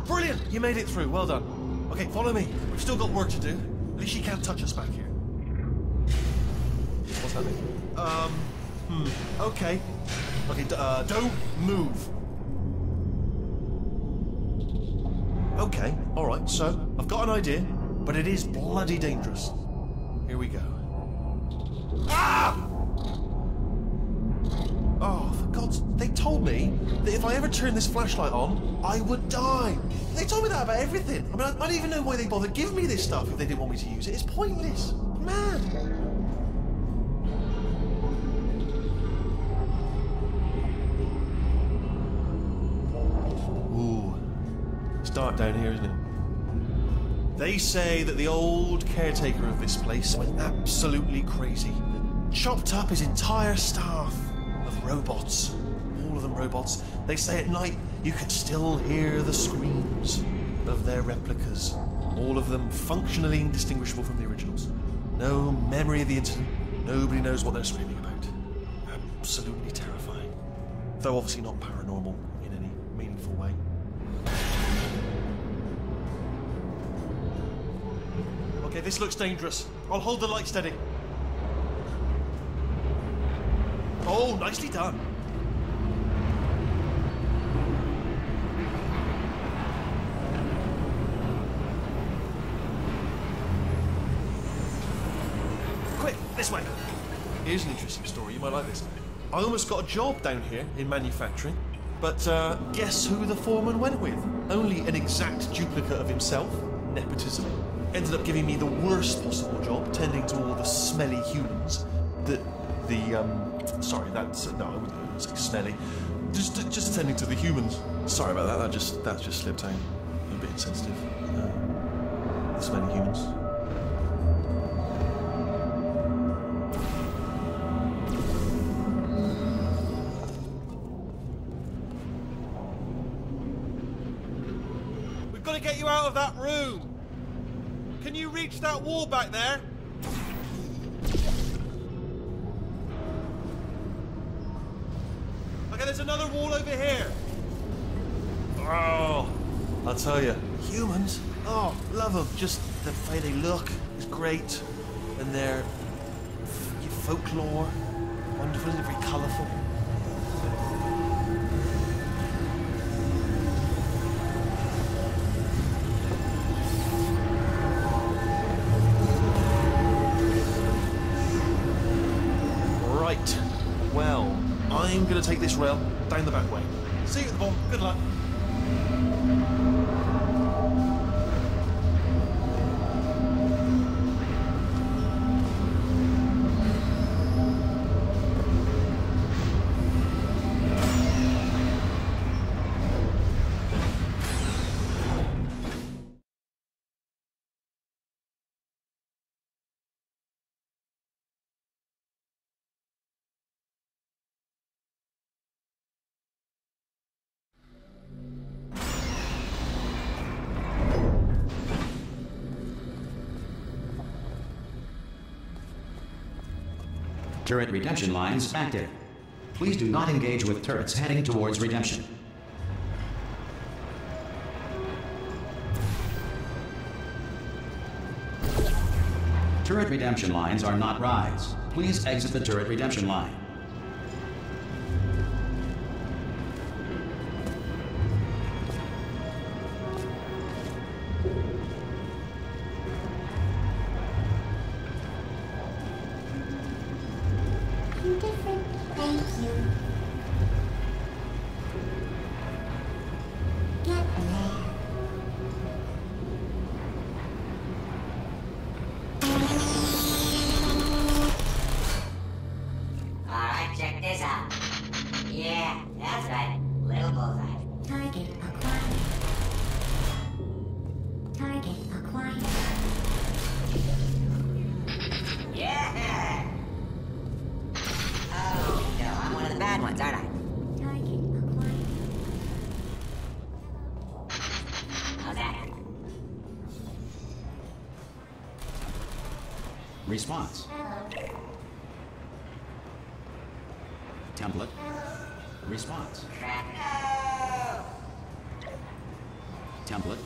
Brilliant! You made it through. Well done. Okay, follow me. We've still got work to do. At least you can't touch us back here. What's happening? Okay. Okay, don't move. Okay, alright, so I've got an idea, but it is bloody dangerous. Here we go. Ah! Oh, for God's... They told me that if I ever turned this flashlight on, I would die. They told me that about everything. I mean, I don't even know why they bothered giving me this stuff if they didn't want me to use it. It's pointless. Man. Ooh. It's dark down here, isn't it? They say that the old caretaker of this place went absolutely crazy. Chopped up his entire staff of robots. All of them robots. They say at night you could still hear the screams of their replicas. All of them functionally indistinguishable from the originals. No memory of the incident. Nobody knows what they're screaming about. Absolutely terrifying. Though obviously not paranormal in any meaningful way. Okay, this looks dangerous. I'll hold the light steady. Oh, nicely done. Quick, this way. Here's an interesting story. You might like this. I almost got a job down here in manufacturing, but guess who the foreman went with? Only an exact duplicate of himself. Nepotism. Ended up giving me the worst possible job, tending to all the smelly humans. Sorry, that's no, I wouldn't say smelly. Just attending to the humans. Sorry about that. That just slipped out. A bit insensitive. The smelly humans. We've got to get you out of that room. Can you reach that wall back there? Okay, there's another wall over here. Oh, I'll tell you, humans, oh, love them. Just the way they look is great. And their folklore, wonderful, very colourful. Right, well, I'm going to take this rail down the back way. See you at the bottom. Good luck. Turret redemption lines active. Please do not engage with turrets heading towards redemption. Turret redemption lines are not rides. Please exit the turret redemption line. Different. Thank you. Get there. Alright, check this out. Yeah, that's right. Little bullseye. Target acquired. Target acquired. Yeah! Oh, no, I'm one of the bad ones, aren't I? Target acquired. Response. Template. Response. Template.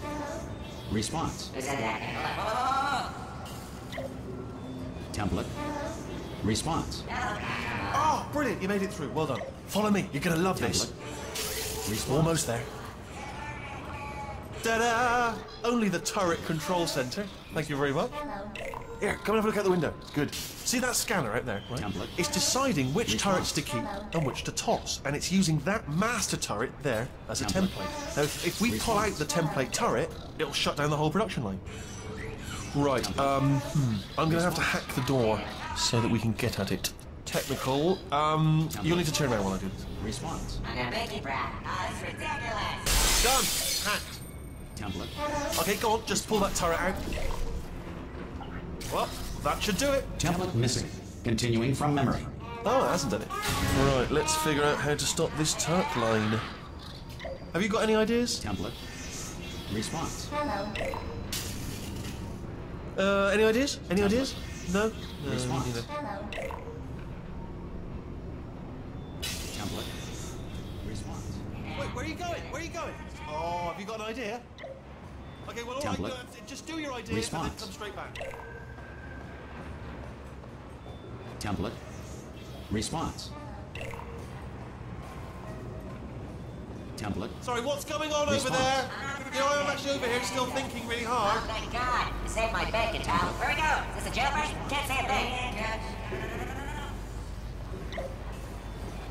Response. Who said that? Template. Response. Oh, brilliant! You made it through. Well done. Follow me. You're gonna love this. Response. Almost there. Ta-da! Only the turret control center. Thank you very much. Here, come and have a look out the window. Good. See that scanner out there? Right? Template. It's deciding which Response. turrets to keep and which to toss, and it's using that master turret there as a Template. template. Now, if we pull out Response. the template turret, it'll shut down the whole production line. Right. I'm gonna have to hack the door so that we can get at it. Technical. You'll need to turn around while I do this. Response. I'm gonna make you proud. Oh, it's ridiculous. Done. Hacked. Template. Okay, go on. Just pull that turret out. Well, that should do it. Template missing. Continuing from memory. Oh, it hasn't done it. Right, let's figure out how to stop this turret line. Have you got any ideas? Template. Response. Any ideas? Any ideas? No? No, Response. neither. Template. Response. Wait, where are you going? Where are you going? Oh, have you got an idea? Okay, well, all right, Template. just do your idea and Response. then come straight back. Template. Response. Template. Sorry, what's going on over Response. there? You know, I'm actually over here still thinking really hard. Oh, thank God. You saved my bacon, pal. Where we go? Is this a jailbreak? Can't say a thing.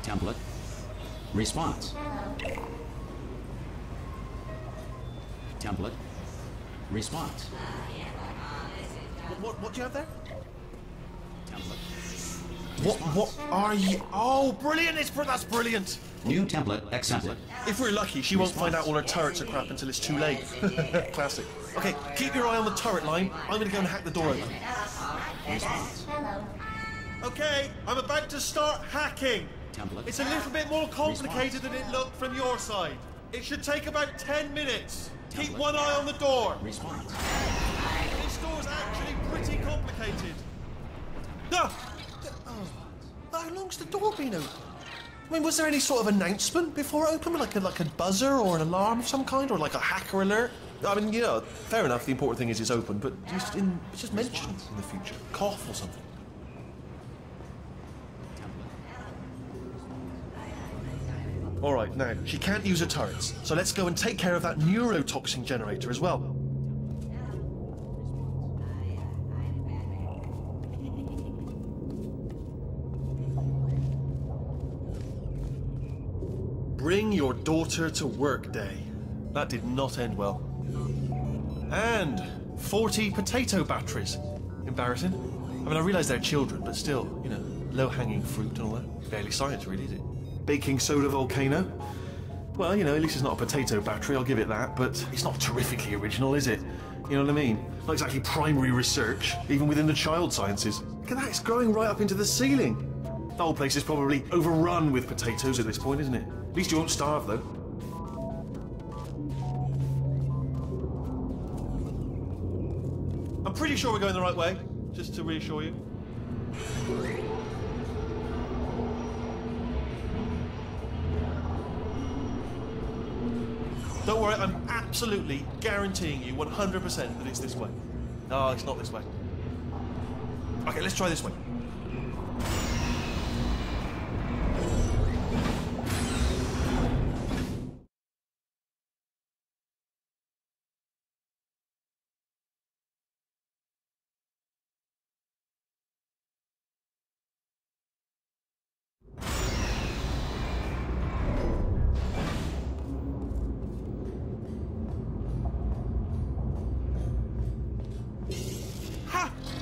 Template. Response. Template. Response. What do you have there? Template. What are you? Oh, brilliant! That's brilliant. New template accepted. If we're lucky, she won't find out all her turrets are crap until it's too late. Classic. Okay, keep your eye on the turret line. I'm gonna go and hack the door open. Response. Okay, I'm about to start hacking. Template. It's a little bit more complicated than it looked from your side. It should take about 10 minutes. Keep Template. one eye on the door. Response. This door's actually pretty complicated. No! Oh, how long's the door been open? I mean, was there any sort of announcement before it opened? Like a buzzer or an alarm of some kind? Or like a hacker alert? I mean, you know, fair enough, the important thing is it's open, but it's just mentioned in the future. Cough or something. Alright, now, she can't use her turrets, so let's go and take care of that neurotoxin generator as well. Bring your daughter to work day. That did not end well. And 40 potato batteries. Embarrassing. I mean, I realise they're children, but still, you know, low-hanging fruit and all that. Barely science, really, is it? Baking soda volcano. Well, you know, at least it's not a potato battery, I'll give it that, but it's not terrifically original, is it? You know what I mean? Not exactly primary research, even within the child sciences. Look at that, it's growing right up into the ceiling. The whole place is probably overrun with potatoes at this point, isn't it? At least you won't starve, though. I'm pretty sure we're going the right way, just to reassure you. Don't worry, I'm absolutely guaranteeing you 100% that it's this way. No, it's not this way. Okay, let's try this way.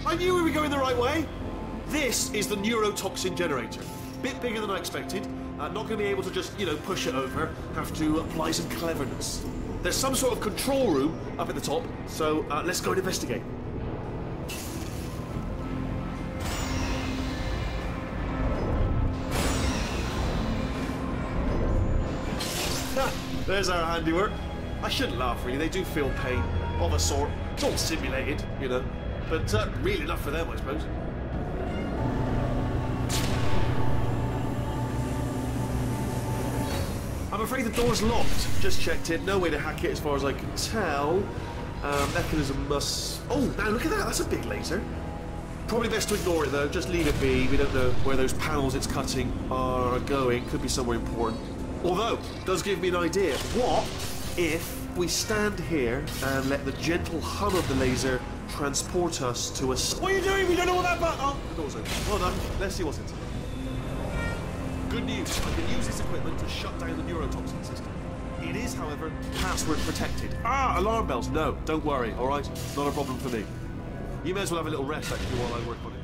I knew we were going the right way. This is the neurotoxin generator. Bit bigger than I expected. Not going to be able to just, you know, push it over. Have to apply some cleverness. There's some sort of control room up at the top, so let's go and investigate. There's our handiwork. I shouldn't laugh, really. They do feel pain, of a sort. It's all simulated, you know. But really enough for them, I suppose. I'm afraid the door's locked. Just checked it. No way to hack it as far as I can tell. Mechanism must... Oh, now look at that. That's a big laser. Probably best to ignore it, though. Just leave it be. We don't know where those panels it's cutting are going. Could be somewhere important. Although, does give me an idea. What if we stand here and let the gentle hum of the laser transport us to a... What are you doing? We don't know what that button... Oh, the door's open. Well done. Let's see what's inside. Good news. I can use this equipment to shut down the neurotoxin system. It is, however, password protected. Ah, alarm bells. No, don't worry, all right? Not a problem for me. You may as well have a little rest, actually, while I work on it.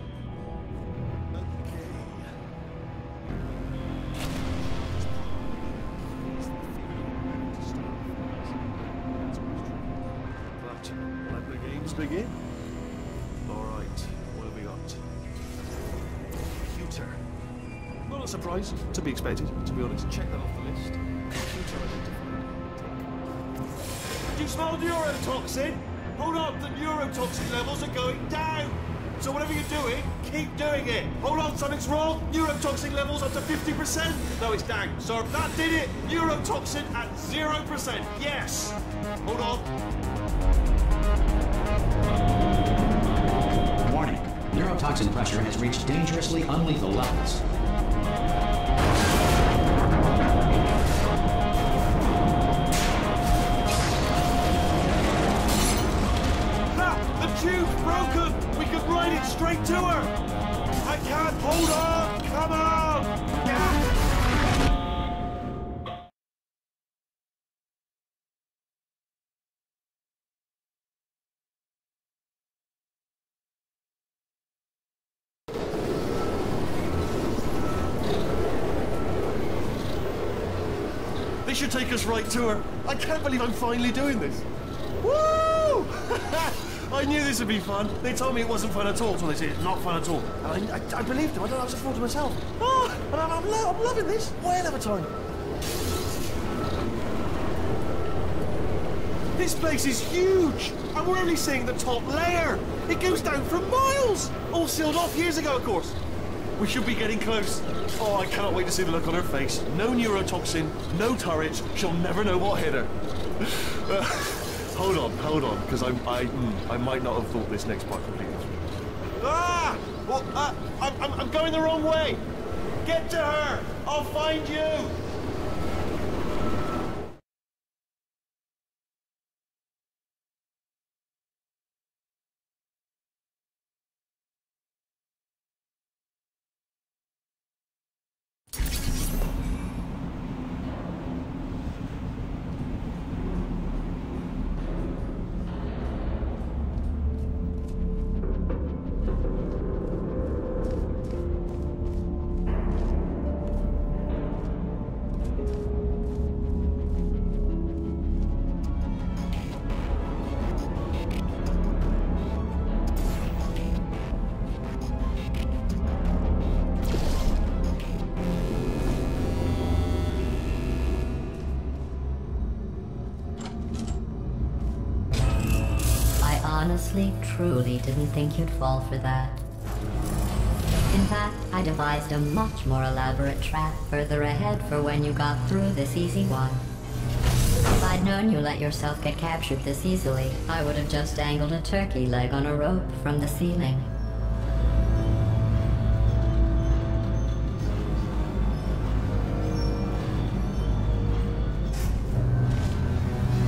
Let the games begin. All right, what have we got? Computer. Not a surprise, to be expected, to be honest. Check that off the list. Computer identified. Do you smell neurotoxin? Hold on, the neurotoxin levels are going down. So whatever you're doing, keep doing it. Hold on, something's wrong. Neurotoxin levels up to 50%. No, it's down. So that did it. Neurotoxin at 0%. Yes. Hold on. Warning. Neurotoxin pressure has reached dangerously unlethal levels. Tube's broken! We could ride it straight to her! I can't hold on! Come on! Yeah. This should take us right to her. I can't believe I'm finally doing this. Woo! I knew this would be fun. They told me it wasn't fun at all, so they said it's not fun at all. And I believed them. I don't know what to afford to myself. Oh, and I'm loving this. Whale of a time. This place is huge, and we're only seeing the top layer. It goes down for miles. All sealed off years ago, of course. We should be getting close. Oh, I cannot wait to see the look on her face. No neurotoxin, no turrets. She'll never know what hit her. Hold on, because I might not have thought this next part completely. Ah! Well, I'm going the wrong way. Get to her. I'll find you. Honestly, truly didn't think you'd fall for that. In fact, I devised a much more elaborate trap further ahead for when you got through this easy one. If I'd known you let yourself get captured this easily, I would have just dangled a turkey leg on a rope from the ceiling.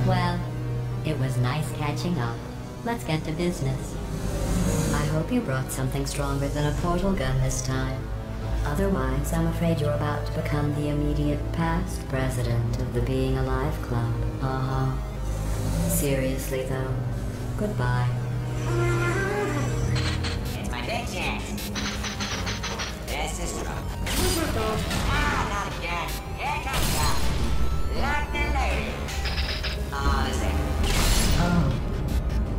Well, it was nice catching up. Let's get to business. I hope you brought something stronger than a portal gun this time. Otherwise, I'm afraid you're about to become the immediate past president of the Being Alive Club. Uh-huh. Seriously, though, goodbye. It's my big chance. This is trouble. Ah, not again. Here comes up. Lock the lady. Oh, this thing. Oh.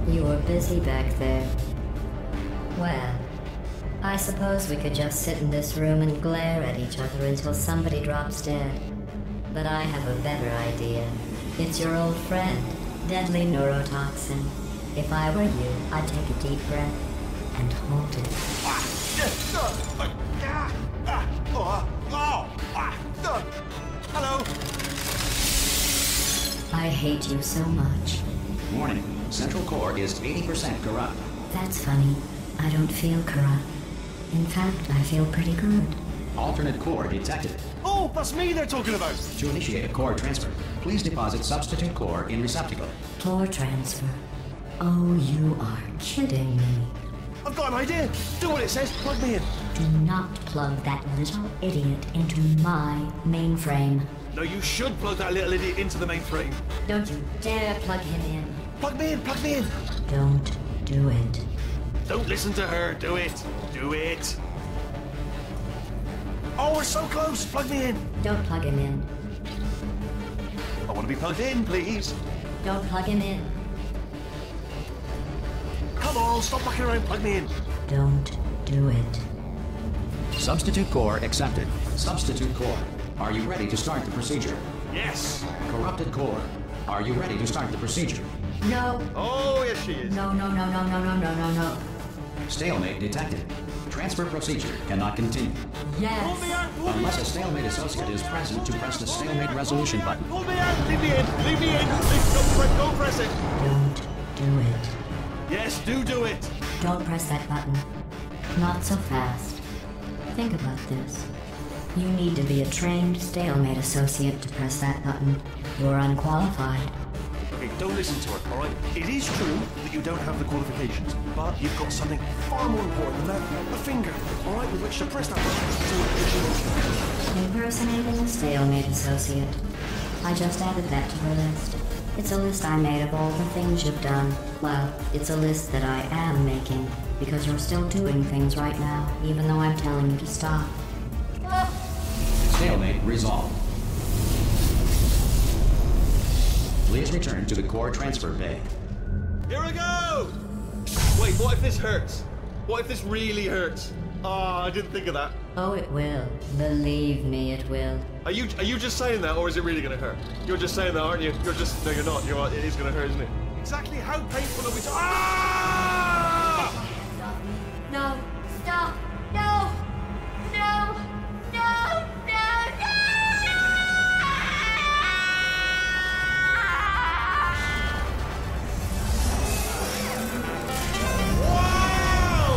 You were busy back there. Well, I suppose we could just sit in this room and glare at each other until somebody drops dead. But I have a better idea. It's your old friend, deadly neurotoxin. If I were you, I'd take a deep breath and hold it. Hello. I hate you so much. Warning, central core is 80% corrupt. That's funny. I don't feel corrupt. In fact, I feel pretty good. Alternate core detected. Oh, that's me they're talking about. To initiate a core transfer, please deposit substitute core in receptacle. Core transfer. Oh, you are kidding me. I've got an idea. Do what it says. Plug me in. Do not plug that little idiot into my mainframe. No, you should plug that little idiot into the mainframe. Don't you dare plug him in. Plug me in. Plug me in. Don't do it. Don't listen to her. Do it. Do it. Oh, we're so close. Plug me in. Don't plug him in. I want to be plugged in, please. Don't plug him in. Come on, stop fucking around. Plug me in. Don't do it. Substitute core accepted. Substitute core. Are you ready to start the procedure? Yes. Corrupted core. Are you ready to start the procedure? No. Oh, yes, she is. No, no, no, no, no, no, no, no, no. Stalemate detected. Transfer procedure cannot continue. Pull me Yes. out. Pull me Unless out. a stalemate associate is present to press the stalemate resolution button. Pull me out. Leave me in. Leave me in. Don't press it. Don't do it. Yes, do it. Don't press that button. Not so fast. Think about this. You need to be a trained stalemate associate to press that button. You're unqualified. Okay, don't listen to her, all right? It is true that you don't have the qualifications, but you've got something far more important than that. A finger, all right, with which to press that button. Impersonating a stalemate associate. I just added that to the list. It's a list I made of all the things you've done. Well, it's a list that I am making, because you're still doing things right now, even though I'm telling you to stop. Stalemate resolved. Please return to the core transfer bay. Here we go! Wait, what if this hurts? What if this really hurts? Ah, I didn't think of that. Oh, it will. Believe me, it will. Are you just saying that, or is it really going to hurt? You're just saying that, aren't you? You're just... No, you're not. It is going to hurt, isn't it? Exactly how painful are we... Ah! No! Stop! No! No! No! No! No! Wow!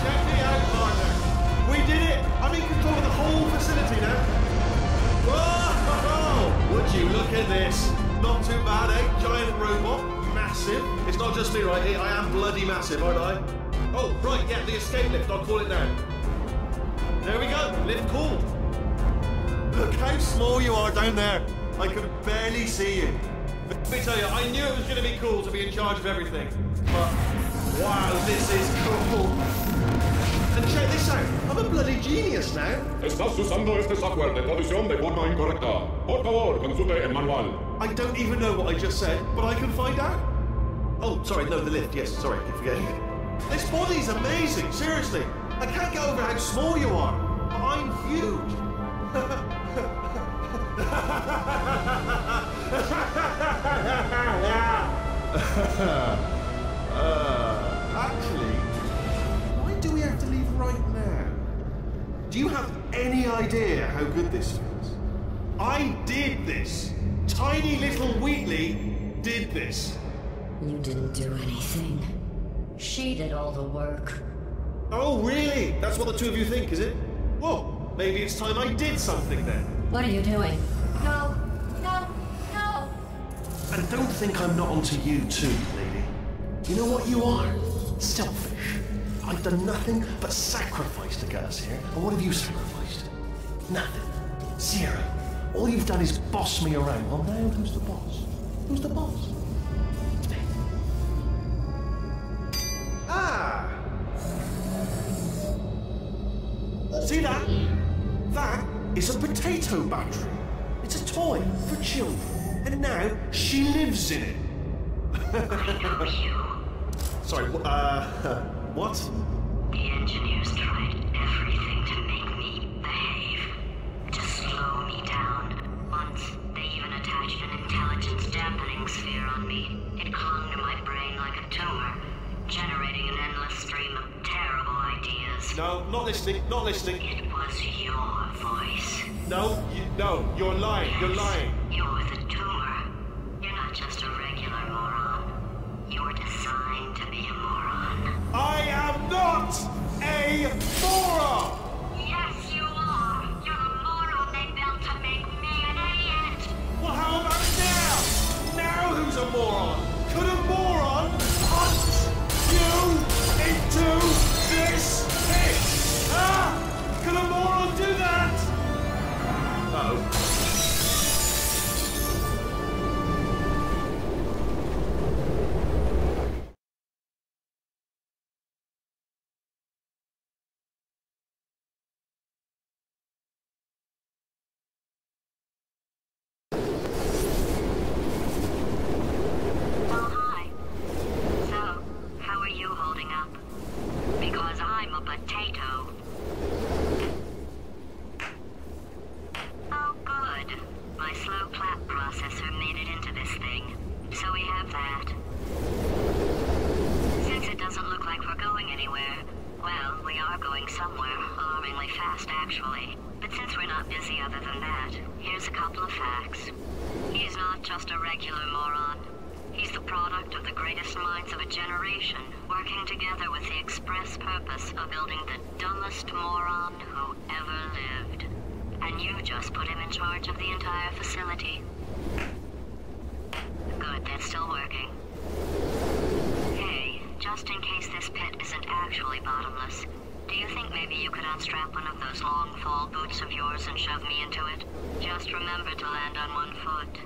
Check me out, partner. We did it! I'm in control of the whole facility now. Whoa! Would you look at this? Not too bad, eh? Giant robot. Massive. It's not just me, right? I am bloody massive, aren't I? Oh, right, yeah, the escape lift. I'll call it now. There we go. Lift called. Look how small you are down there. I can barely see you. Let me tell you, I knew it was going to be cool to be in charge of everything. But, wow, this is cool. And check this out. I'm a bloody genius now. Estás usando este software de traducción de forma incorrecta. Por favor, consulte el manual. I don't even know what I just said, but I can find out. Oh, sorry, no, the lift. Yes, sorry, keep forgetting it. This body's amazing, seriously. I can't get over how small you are. But I'm huge. Actually, why do we have to leave right now? Do you have any idea how good this feels? I did this. Tiny little Wheatley did this. You didn't do anything. She did all the work. Oh, really? That's what the two of you think, is it? Well, maybe it's time I did something then. What are you doing? No! No! No! And don't think I'm not onto you too, lady. You know what you are? Selfish. I've done nothing but sacrifice to get us here. And what have you sacrificed? Nothing. Zero. All you've done is boss me around. Well, now who's the boss? Who's the boss? It's me. Ah! See that? That is a potato battery. It's a toy for children. And now she lives in it. Sorry, what? The engineers tried everything to make me behave, to slow me down. Once, they even attached an intelligence dampening sphere on me. It clung to my brain like a tumor, generating an endless stream of No, not listening, not listening. It was your voice. No, you're lying, you're lying. You're the tumor. You're not just a regular moron. You're designed to be a moron. I am not a moron! Yes, you are. You're the moron they built to make me an idiot. Well, how about now? Now who's a moron? Could a moron punch you into this pit? Huh? Could a moron do that? Uh-oh. Oh, hi. So, how are you holding up? Because I'm a potato. Oh, good. My slow clap processor made it into this thing. So we have that. Since it doesn't look like we're going anywhere, well, we are going somewhere, alarmingly fast actually. But since we're not busy other than that, here's a couple of facts. He's not just a regular moron. He's the product of the greatest minds of a generation, working together with the express purpose of building the dumbest moron who ever lived. And you just put him in charge of the entire facility. Good, that's still working. Hey, just in case this pit isn't actually bottomless, do you think maybe you could unstrap one of those long fall boots of yours and shove me into it? Just remember to land on one foot.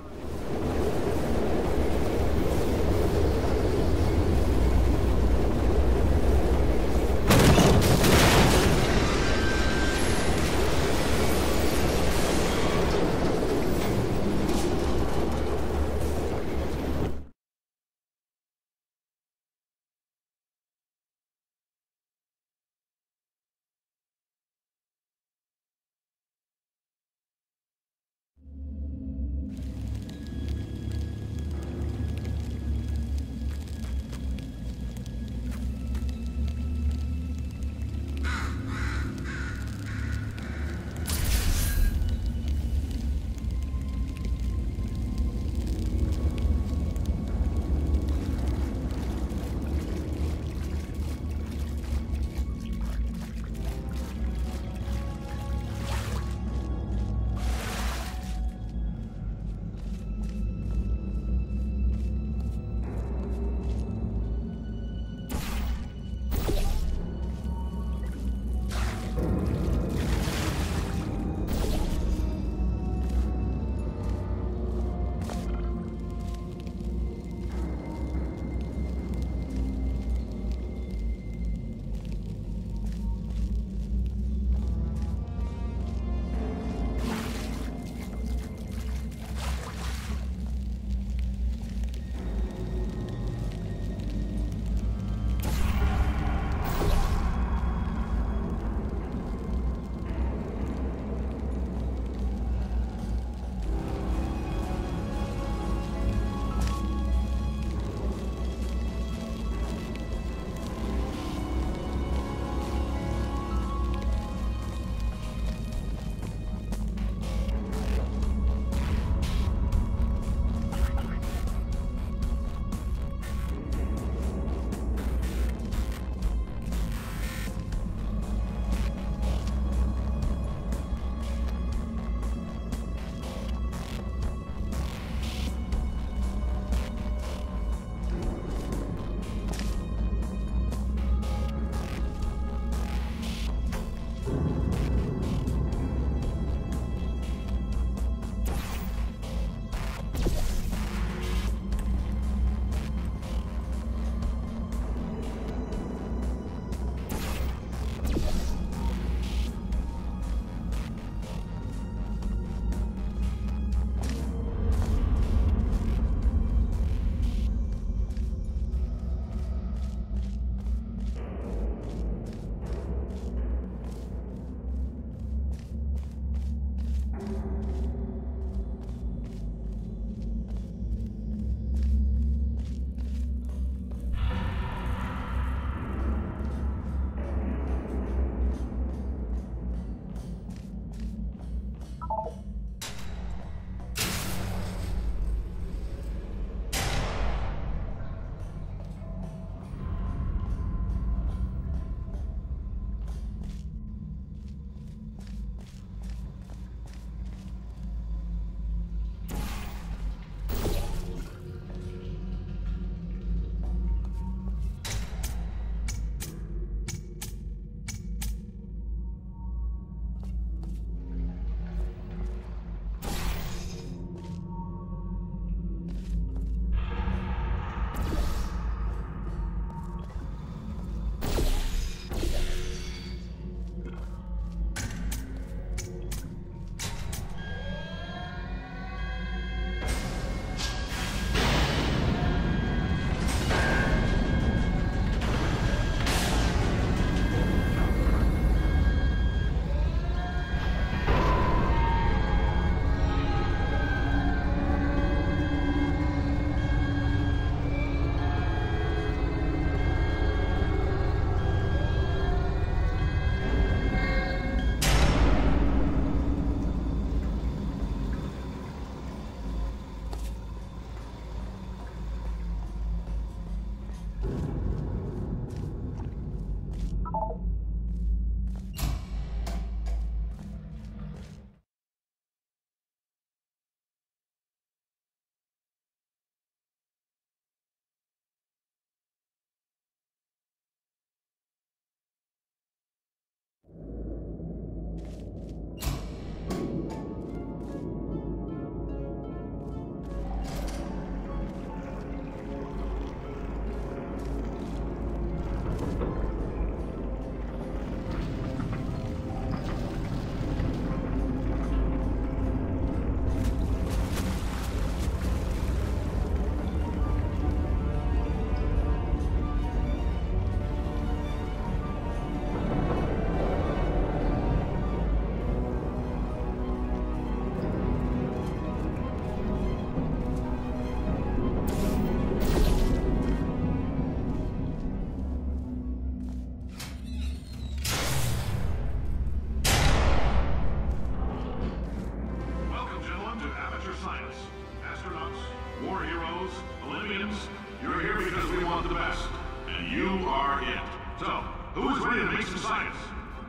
War heroes, Olympians, you're here because we want the best. And you are it. So, who is ready to make some science?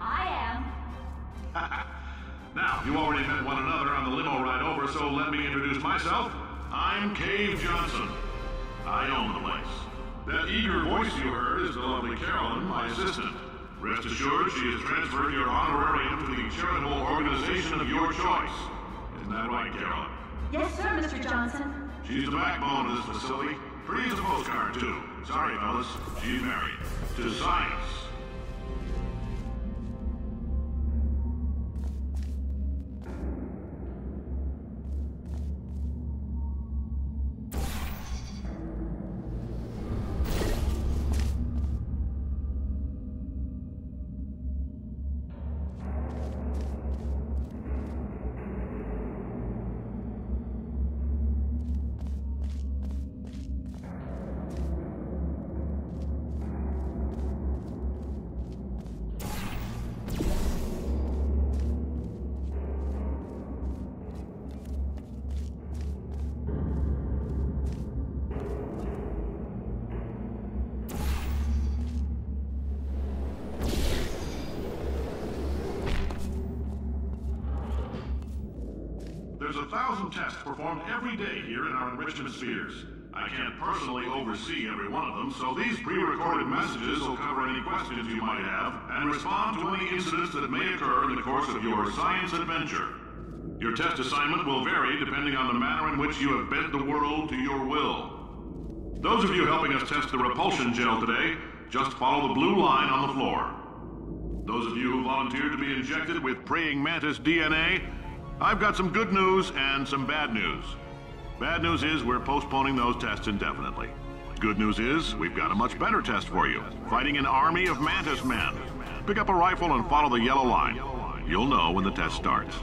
I am. Now, you already met one another on the limo ride over, so let me introduce myself. I'm Cave Johnson. I own the place. That eager voice you heard is the lovely Carolyn, my assistant. Rest assured, she has transferred your honorarium to the charitable organization of your choice. Isn't that right, Carolyn? Yes, sir, Mr. Johnson. She's the backbone of this facility. Pretty as a postcard, too. Sorry, fellas. She's married. To science. There's 1,000 tests performed every day here in our enrichment spheres. I can't personally oversee every one of them, so these pre-recorded messages will cover any questions you might have and respond to any incidents that may occur in the course of your science adventure. Your test assignment will vary depending on the manner in which you have bent the world to your will. Those of you helping us test the repulsion gel today, just follow the blue line on the floor. Those of you who volunteered to be injected with praying mantis DNA, I've got some good news and some bad news. Bad news is we're postponing those tests indefinitely. Good news is we've got a much better test for you. Fighting an army of mantis men. Pick up a rifle and follow the yellow line. You'll know when the test starts.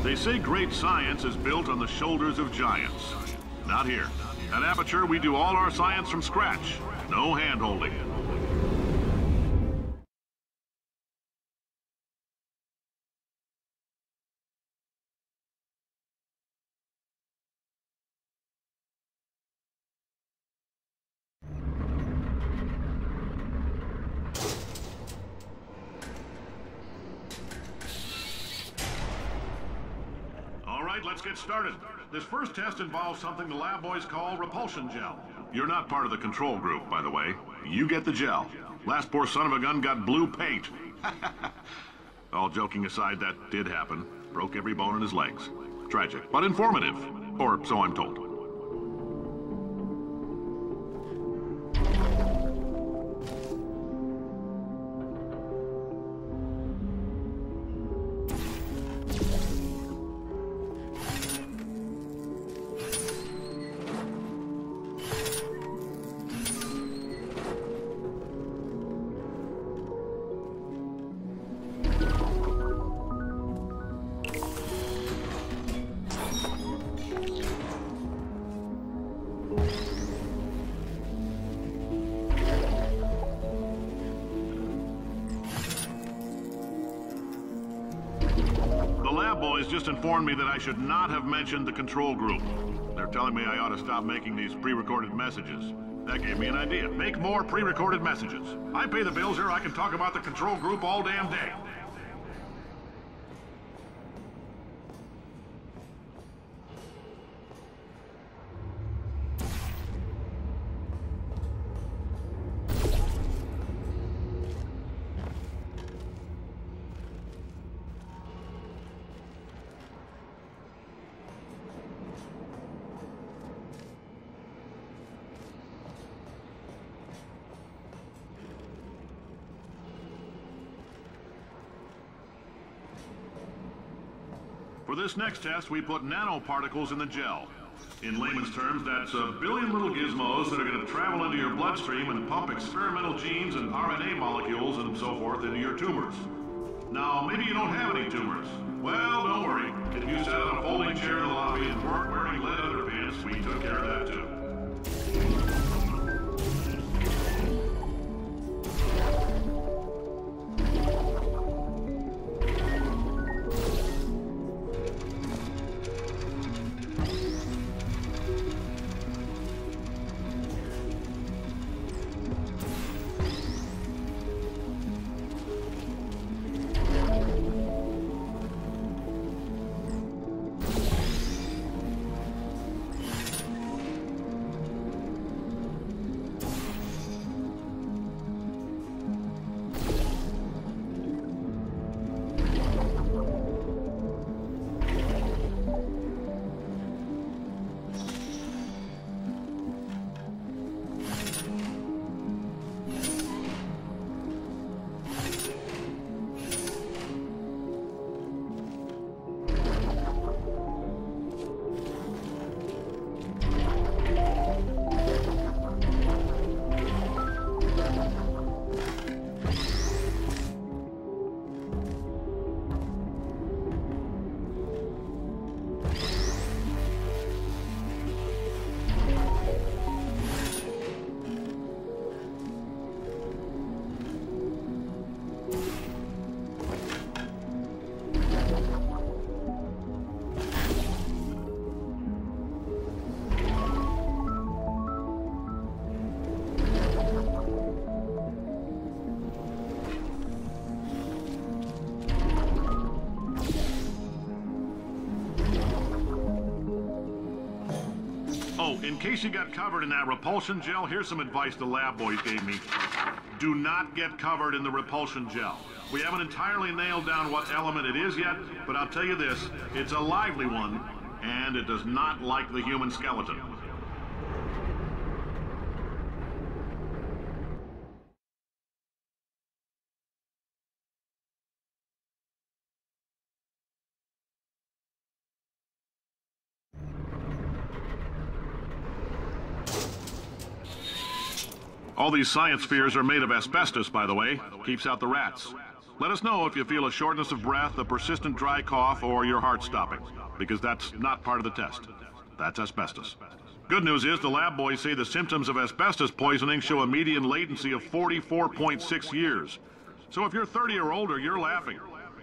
They say great science is built on the shoulders of giants. Not here. At Aperture, we do all our science from scratch. No hand-holding. right, let's get started. This first test involves something the lab boys call repulsion gel. You're not part of the control group, by the way. You get the gel. Last poor son of a gun got blue paint. All joking aside, that did happen. Broke every bone in his legs. Tragic, but informative. Or so I'm told. Boys just informed me that I should not have mentioned the control group. They're telling me I ought to stop making these pre-recorded messages. That gave me an idea. Make more pre-recorded messages. I pay the bills here, I can talk about the control group all damn day. For this next test, we put nanoparticles in the gel. In layman's terms, that's a billion little gizmos that are going to travel into your bloodstream and pump experimental genes and RNA molecules and so forth into your tumors. Now, maybe you don't have any tumors. Well, don't worry. If you sat on a folding chair in the lobby and weren't wearing lead underpants, we took care of that too. Oh, in case you got covered in that repulsion gel, here's some advice the lab boys gave me. Do not get covered in the repulsion gel. We haven't entirely nailed down what element it is yet, but I'll tell you this, it's a lively one, and it does not like the human skeleton. All these science spheres are made of asbestos, by the way. Keeps out the rats. Let us know if you feel a shortness of breath, a persistent dry cough, or your heart stopping, because that's not part of the test. That's asbestos. Good news is the lab boys say the symptoms of asbestos poisoning show a median latency of 44.6 years. So if you're 30 or older, you're laughing.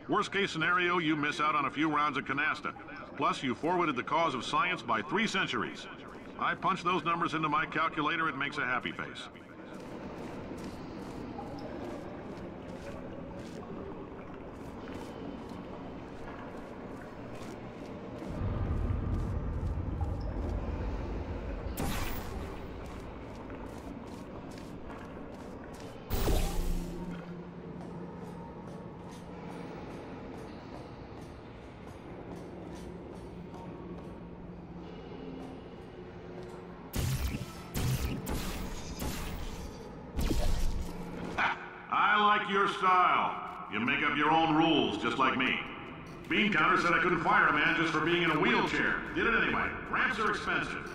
Worst case scenario, you miss out on a few rounds of canasta. Plus, you forwarded the cause of science by 3 centuries. I punch those numbers into my calculator, it makes a happy face. like your style. You make up your own rules, just like me. Bean Counter said I couldn't fire a man just for being in a wheelchair. Did it anyway. Ramps are expensive.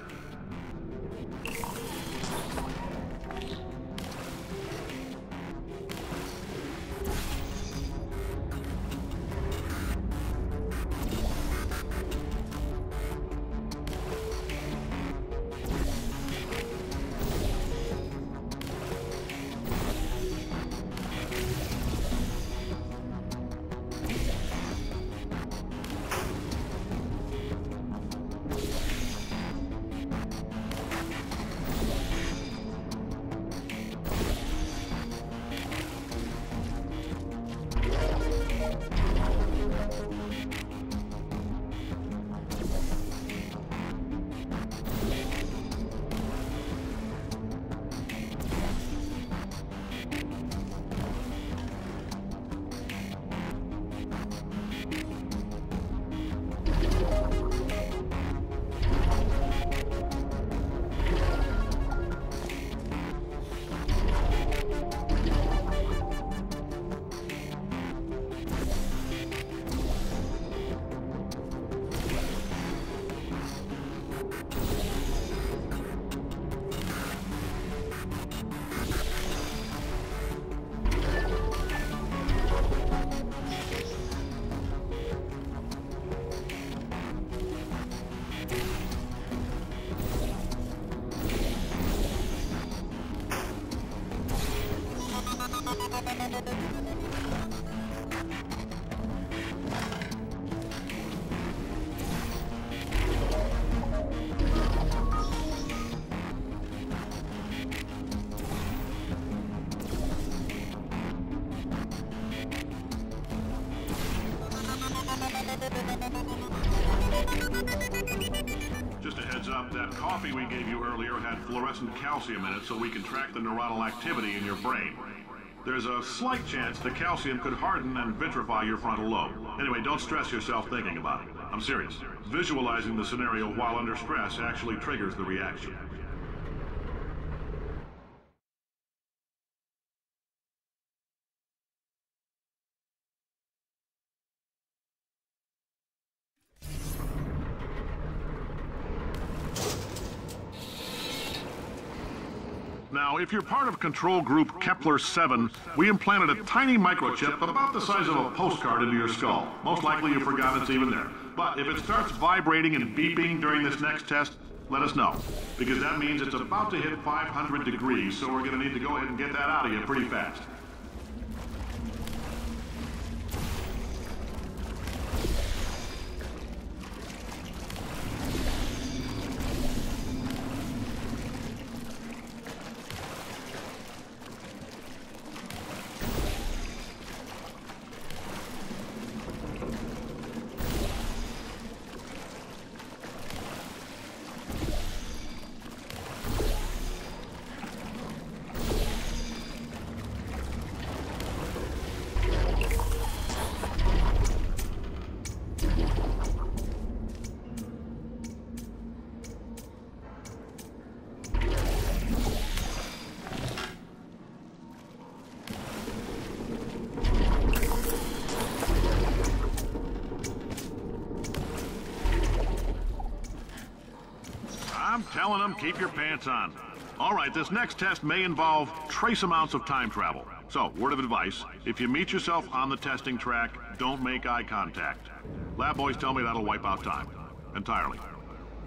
Just a heads up, that coffee we gave you earlier had fluorescent calcium in it so we can track the neuronal activity in your brain. There's a slight chance the calcium could harden and vitrify your frontal lobe. Anyway, don't stress yourself thinking about it. I'm serious. Visualizing the scenario while under stress actually triggers the reaction. Now, if you're part of Control Group Kepler-7, we implanted a tiny microchip about the size of a postcard into your skull. Most likely you forgot it's even there. But if it starts vibrating and beeping during this next test, let us know. Because that means it's about to hit 500 degrees, so we're going to need to go ahead and get that out of you pretty fast. I'm telling them, keep your pants on. All right, this next test may involve trace amounts of time travel. So, word of advice, if you meet yourself on the testing track, don't make eye contact. Lab boys tell me that'll wipe out time. Entirely.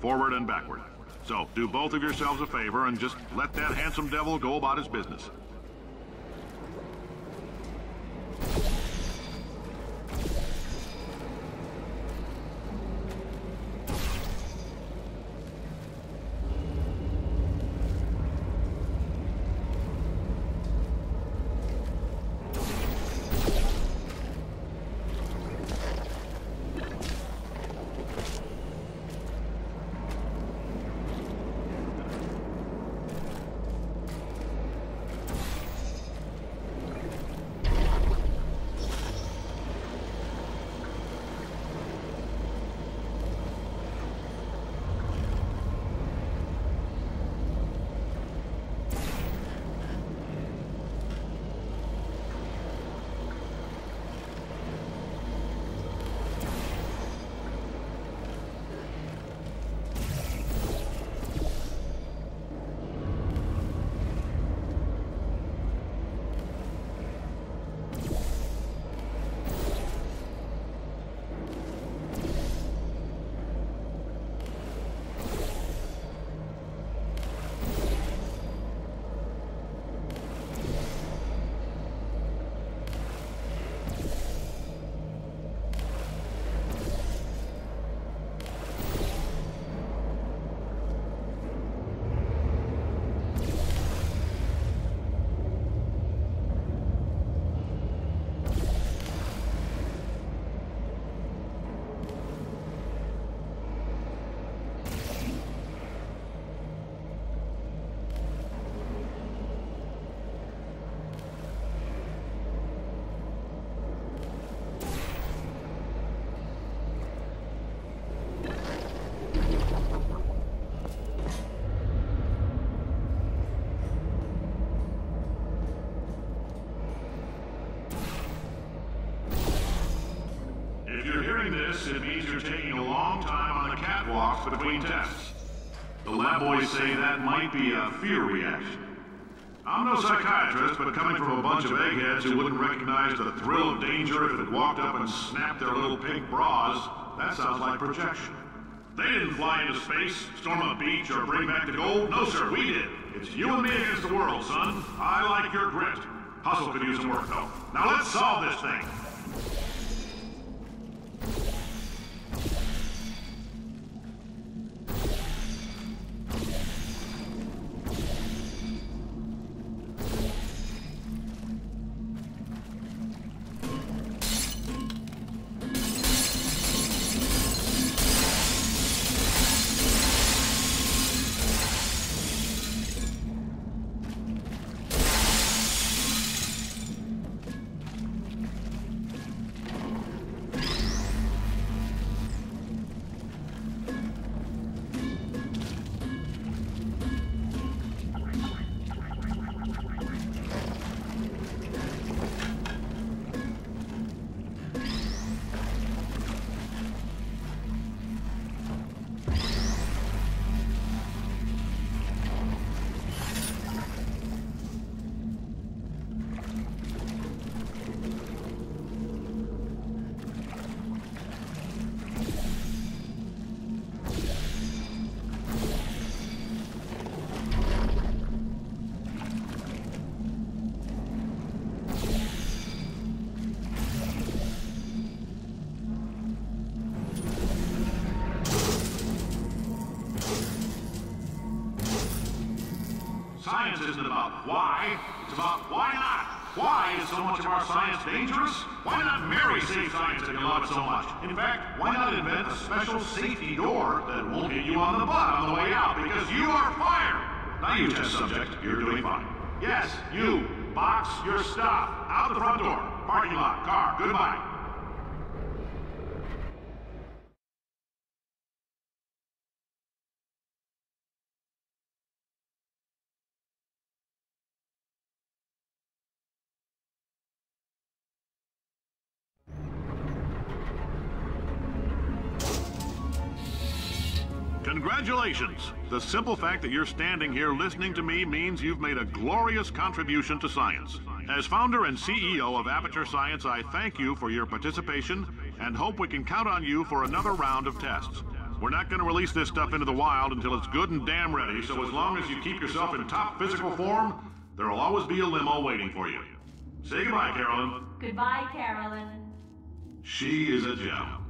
Forward and backward. So, do both of yourselves a favor and just let that handsome devil go about his business. this, it means you're taking a long time on the catwalks between tests. The lab boys say that might be a fear reaction. I'm no psychiatrist, but coming from a bunch of eggheads who wouldn't recognize the thrill of danger if it walked up and snapped their little pink bras, that sounds like projection. They didn't fly into space, storm a beach, or bring back the gold. No, sir, we did. It's you and me against the world, son. I like your grit. Hustle could use some work, though. Now let's solve this thing. Science isn't about why, it's about why not. Why is so much of our science dangerous? Why not marry safe science if you love it so much? In fact, why not invent a special safety door that won't hit you on the butt on the way out because you are fired? Now you test subject, you're doing fine. Yes, you, box your stuff, out the front door, parking lot, car, goodbye. Congratulations! The simple fact that you're standing here listening to me means you've made a glorious contribution to science. As founder and CEO of Aperture Science, I thank you for your participation and hope we can count on you for another round of tests. We're not going to release this stuff into the wild until it's good and damn ready, so as long as you keep yourself in top physical form, there'll always be a limo waiting for you. Say goodbye, Carolyn. Goodbye, Carolyn. She is a gem.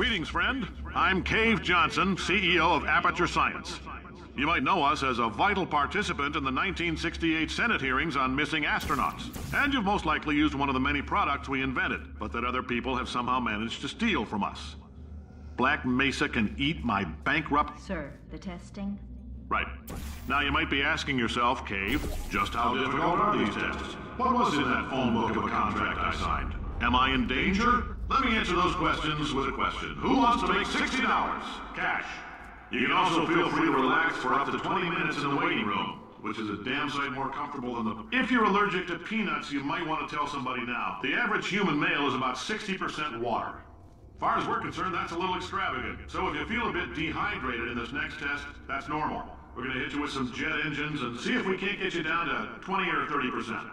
Greetings, friend. I'm Cave Johnson, CEO of Aperture Science. You might know us as a vital participant in the 1968 Senate hearings on missing astronauts. And you've most likely used one of the many products we invented, but that other people have somehow managed to steal from us. Black Mesa can eat my bankrupt... Sir, the testing? Right. Now you might be asking yourself, Cave, just how difficult are these tests? What was in that phone book of a contract I signed? Am I in danger? Let me answer those questions with a question. Who wants to make $60? Cash. You can also feel free to relax for up to 20 minutes in the waiting room, which is a damn sight more comfortable than the... If you're allergic to peanuts, you might want to tell somebody now. The average human male is about 60% water. As far as we're concerned, that's a little extravagant. So if you feel a bit dehydrated in this next test, that's normal. We're going to hit you with some jet engines and see if we can't get you down to 20 or 30%.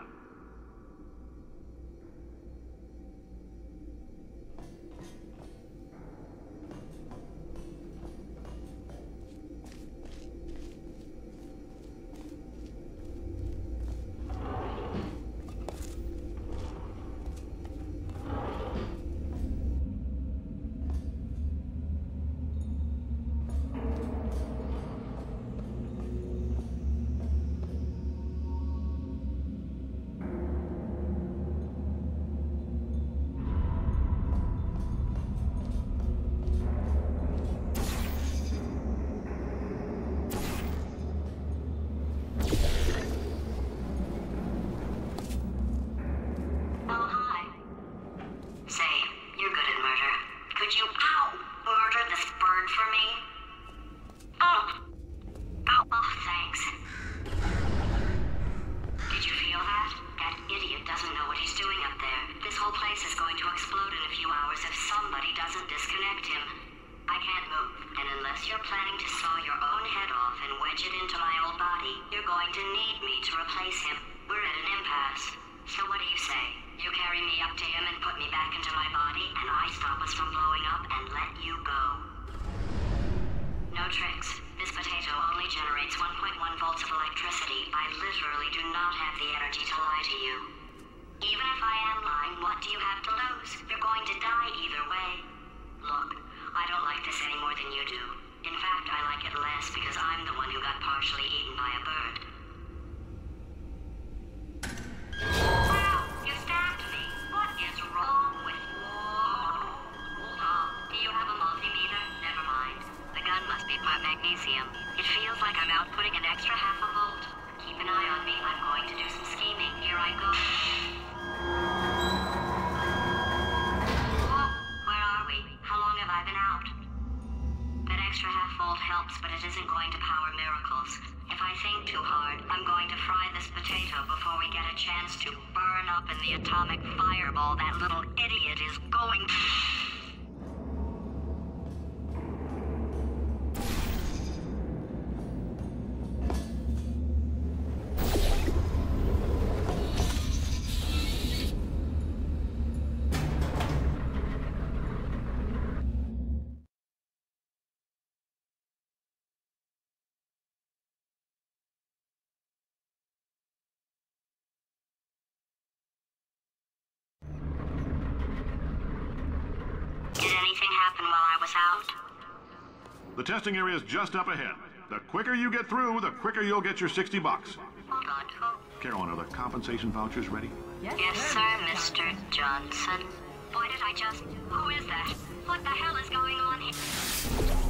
The testing area is just up ahead. The quicker you get through, the quicker you'll get your $60. Hold on. Carolyn, are the compensation vouchers ready? Yes, sir, Mr. Johnson. Boy, did I just... Who is that? What the hell is going on here?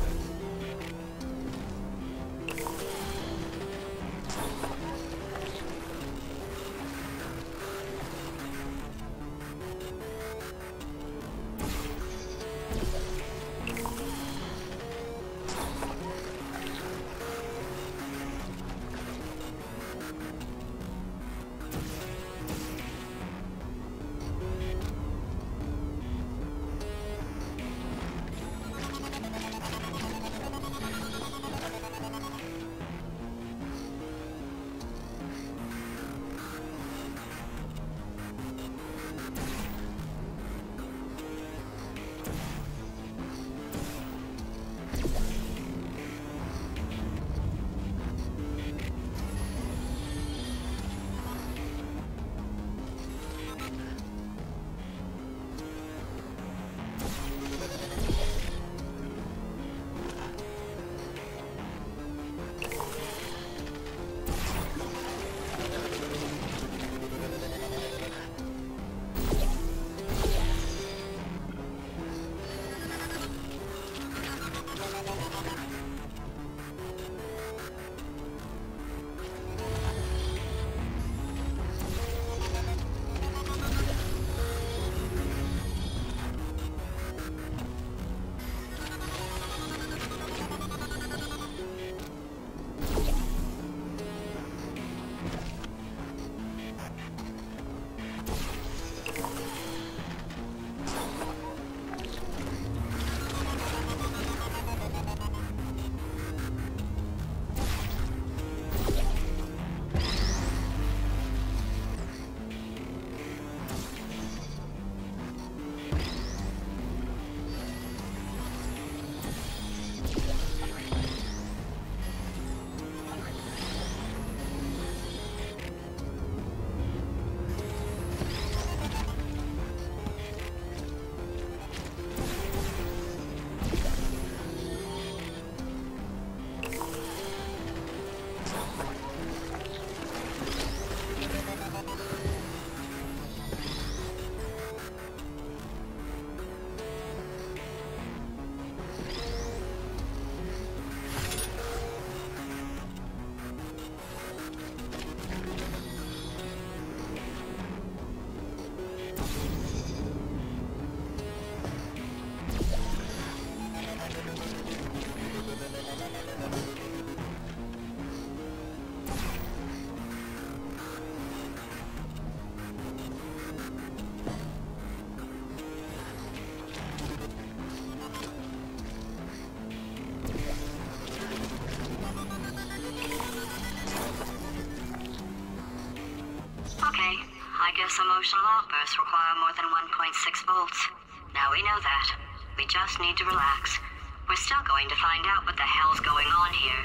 Okay, I guess emotional outbursts require more than 1.6 volts. Now we know that. We just need to relax. We're still going to find out what the hell's going on here,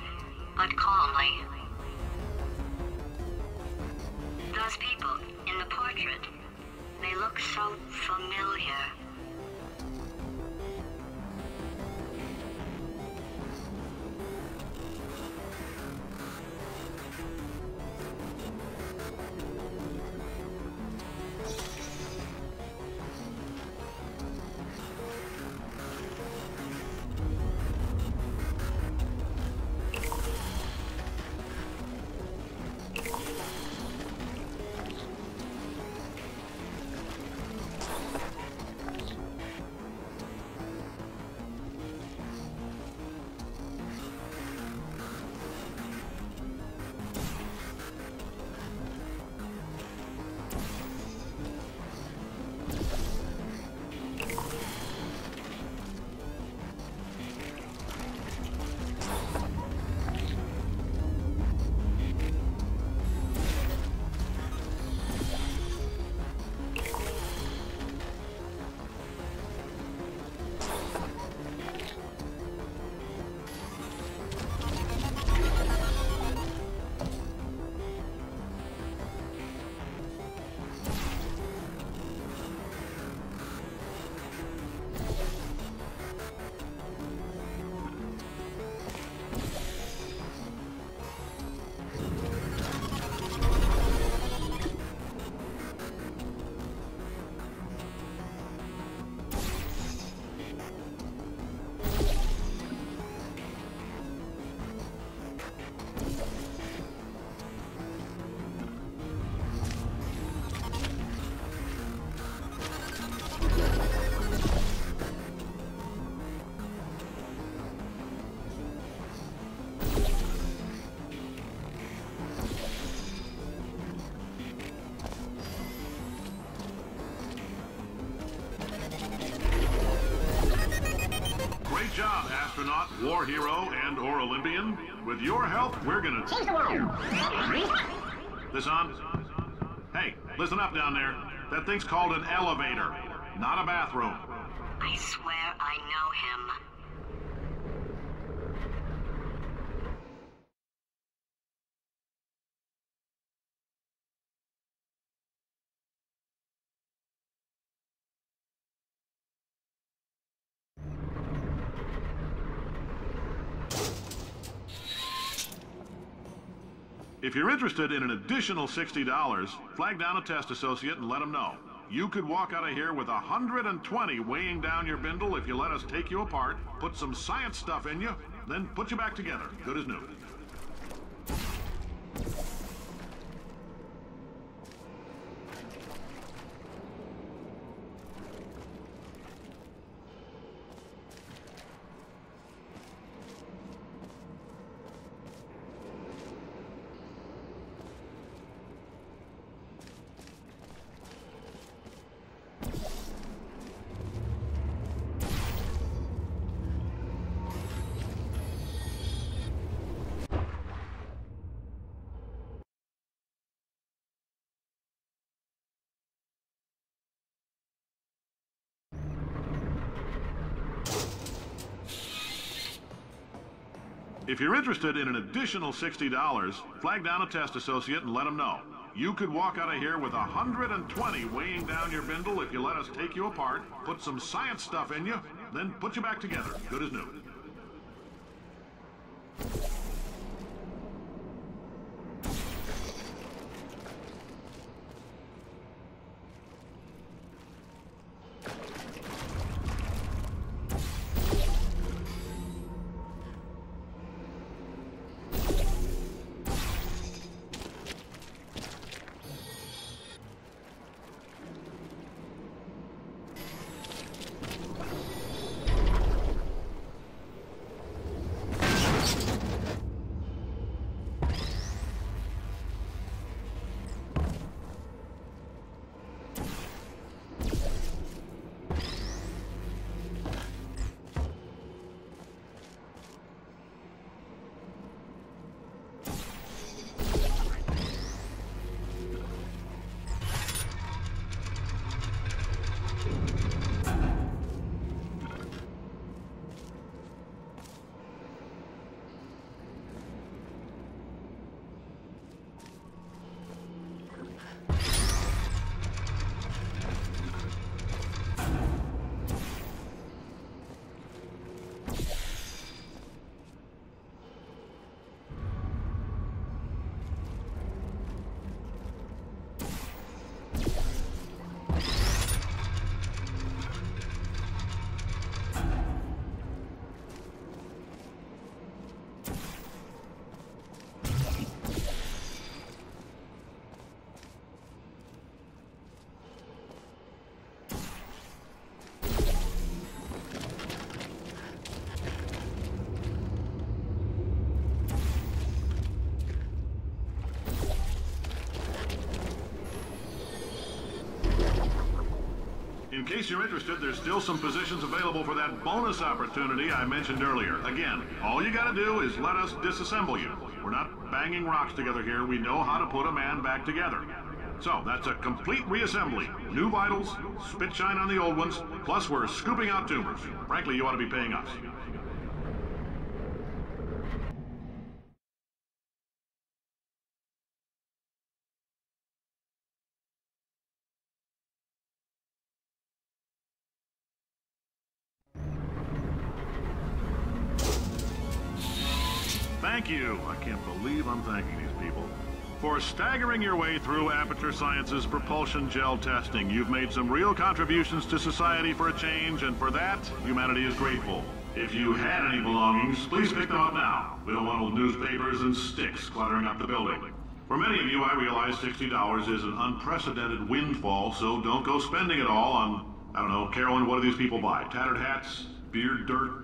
but calmly. Those people in the portrait, they look so familiar. Great job, astronaut, war hero, and/or Olympian. With your help, we're gonna change the world. This on? Hey, listen up down there. That thing's called an elevator, not a bathroom. I swear I know him. If you're interested in an additional $60, flag down a test associate and let them know. You could walk out of here with 120 weighing down your bindle if you let us take you apart, put some science stuff in you, then put you back together, good as new. If you're interested in an additional $60, flag down a test associate and let them know. You could walk out of here with 120 weighing down your bindle if you let us take you apart, put some science stuff in you, then put you back together, good as new. In case you're interested, there's still some positions available for that bonus opportunity I mentioned earlier. Again, all you gotta do is let us disassemble you. We're not banging rocks together here. We know how to put a man back together. So, that's a complete reassembly. New vitals, spit shine on the old ones, plus we're scooping out tumors. Frankly, you ought to be paying us. Thank you. I can't believe I'm thanking these people. For staggering your way through Aperture Science's propulsion gel testing, you've made some real contributions to society for a change, and for that, humanity is grateful. If you had any belongings, please pick them up now. We don't want old newspapers and sticks cluttering up the building. For many of you, I realize $60 is an unprecedented windfall, so don't go spending it all on, I don't know, Carolyn, what do these people buy? Tattered hats? Beard dirt?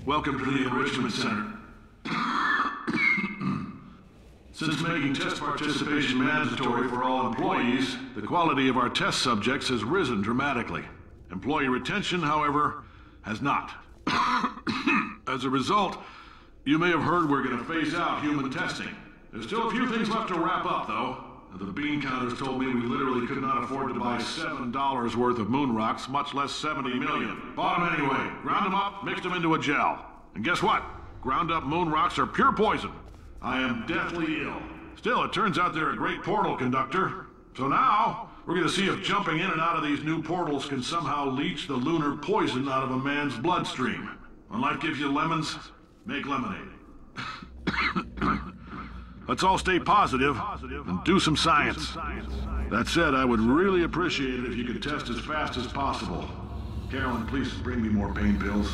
Welcome to the Enrichment Center. Since making test participation mandatory for all employees, the quality of our test subjects has risen dramatically. Employee retention, however, has not. As a result, you may have heard we're going to phase out human testing. There's still a few things left to wrap up, though. The bean counters told me we literally could not afford to buy $7 worth of moon rocks, much less 70 million. Bought them anyway, ground them up, mixed them into a gel. And guess what? Ground up moon rocks are pure poison. I am deathly ill. Still, it turns out they're a great portal conductor. So now, we're gonna see if jumping in and out of these new portals can somehow leach the lunar poison out of a man's bloodstream. When life gives you lemons, make lemonade. Let's all stay positive and do some science. That said, I would really appreciate it if you could test as fast as possible. Carolyn, please bring me more pain pills.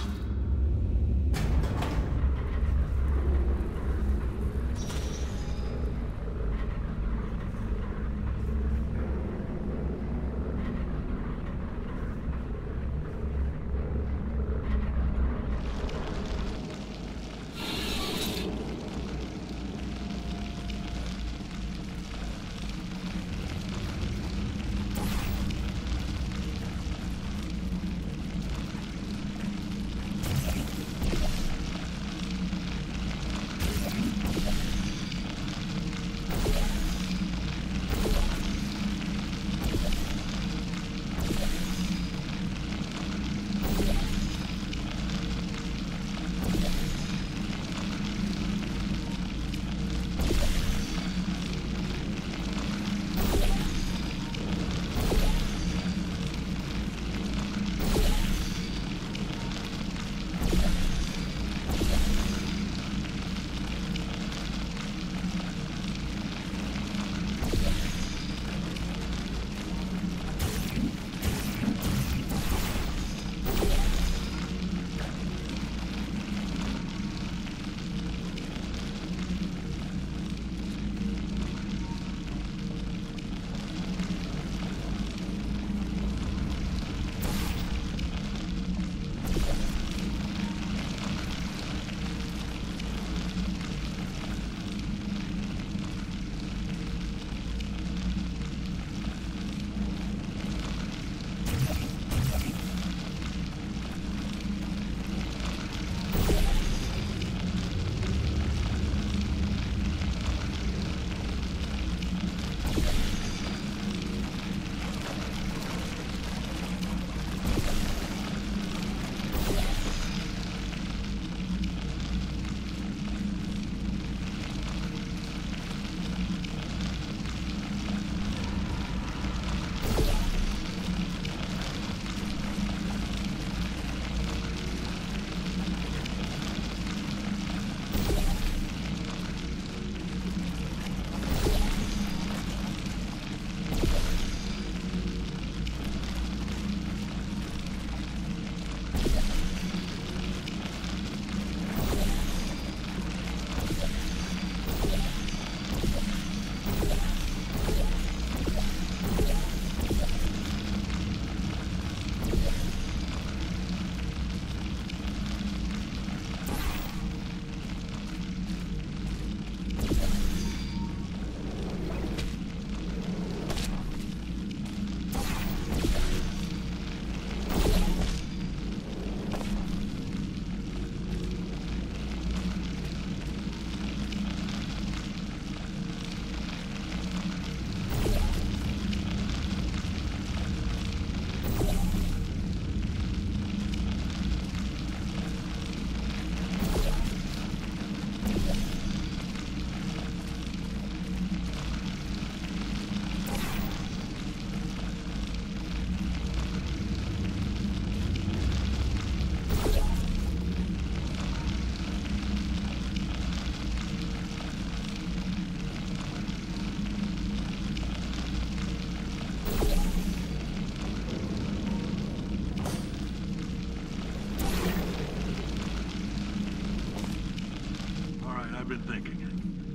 been thinking.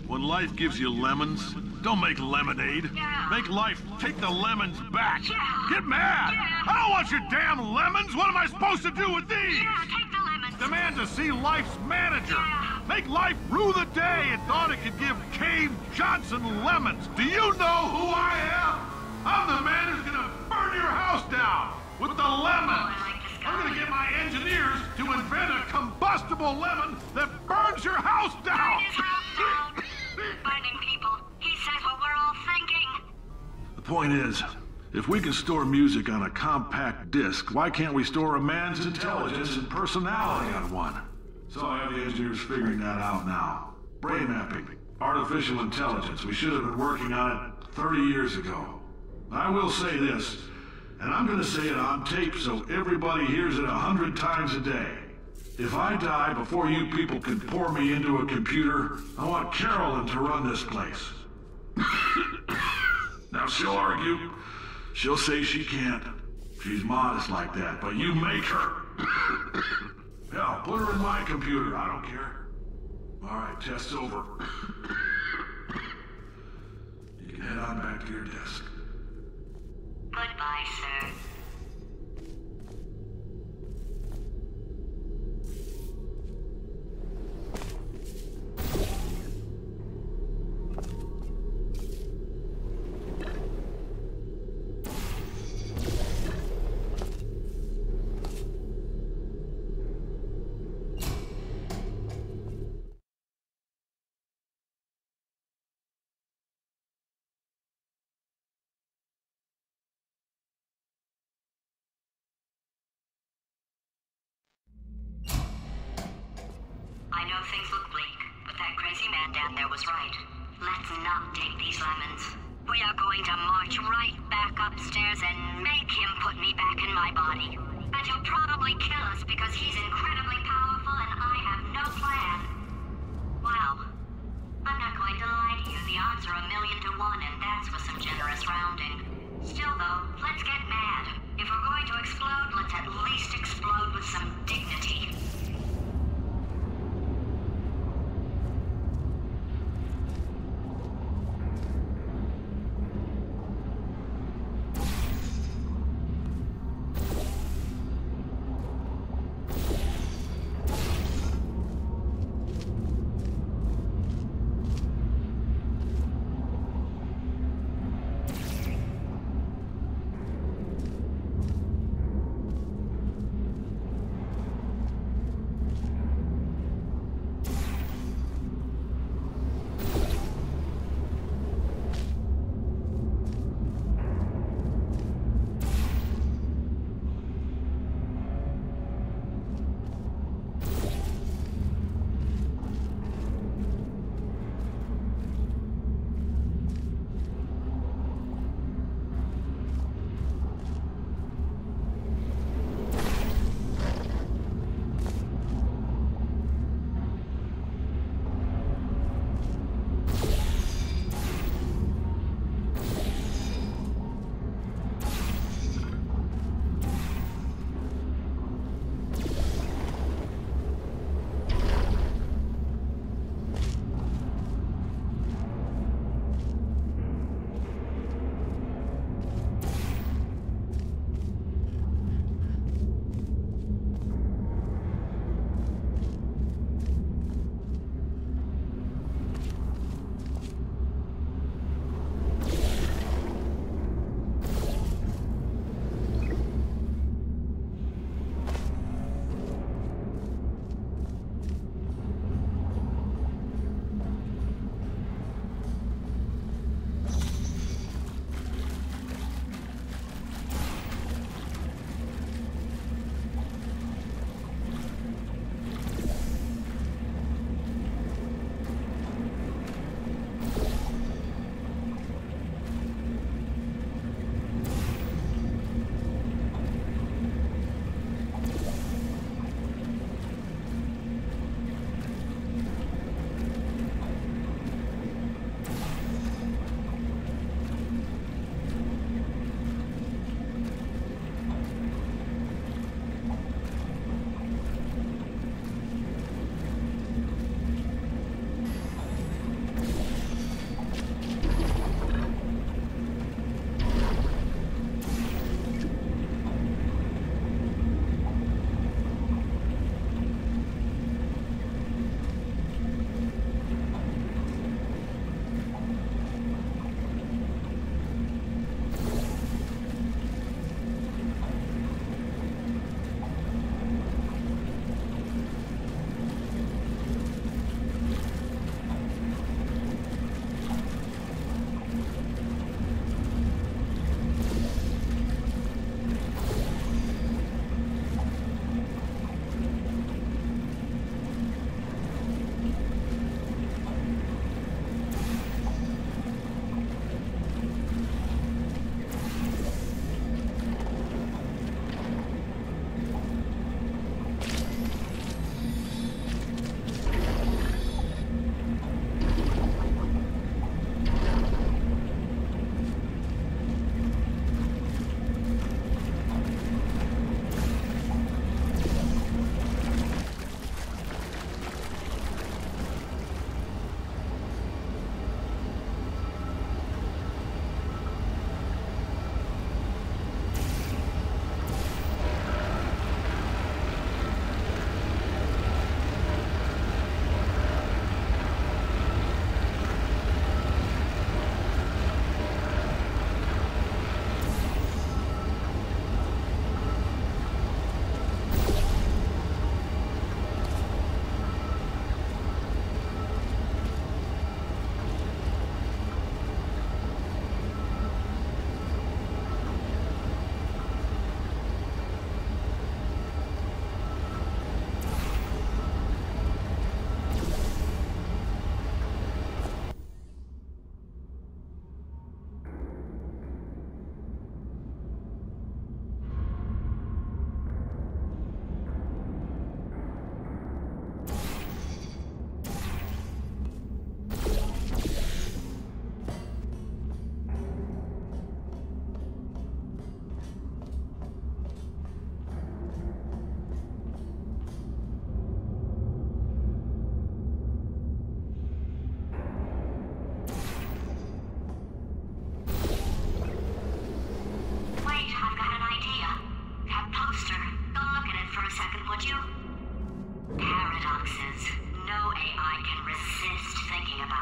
When life gives you lemons, don't make lemonade. Yeah. Make life take the lemons back. Yeah. Get mad! Yeah. I don't want your damn lemons! What am I supposed to do with these? Yeah, take the lemons. Demand to see life's manager. Yeah. Make life rue the day it thought it could give Cave Johnson lemons. Do you know who I am? I'm the man who's gonna burn your house down with the lemons. I like this guy. I'm gonna get my engineers to invent a combustible lemon that burns your house down. Burn his house down. Finding people. He says what we're all thinking. The point is, if we can store music on a compact disc, why can't we store a man's intelligence and personality on one? So I have the engineers figuring that out now. Brain mapping, artificial intelligence. We should have been working on it 30 years ago. I will say this, and I'm gonna say it on tape so everybody hears it 100 times a day. If I die before you people can pour me into a computer, I want Carolyn to run this place. Now she'll argue. She'll say she can't. She's modest like that, but you make her. Hell, put her in my computer, I don't care. All right, test's over. You can head on back to your desk. Goodbye, sir. I know things look bleak, but that crazy man down there was right. Let's not take these lemons. We are going to march right back upstairs and make him put me back in my body. And he'll probably kill us because he's incredibly powerful and I have no plan. Wow. I'm not going to lie to you, the odds are 1,000,000 to 1, and that's with some generous rounding. Still though, let's get mad. If we're going to explode, let's at least explode with some dignity.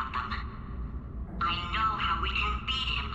about them. I know how we can beat him.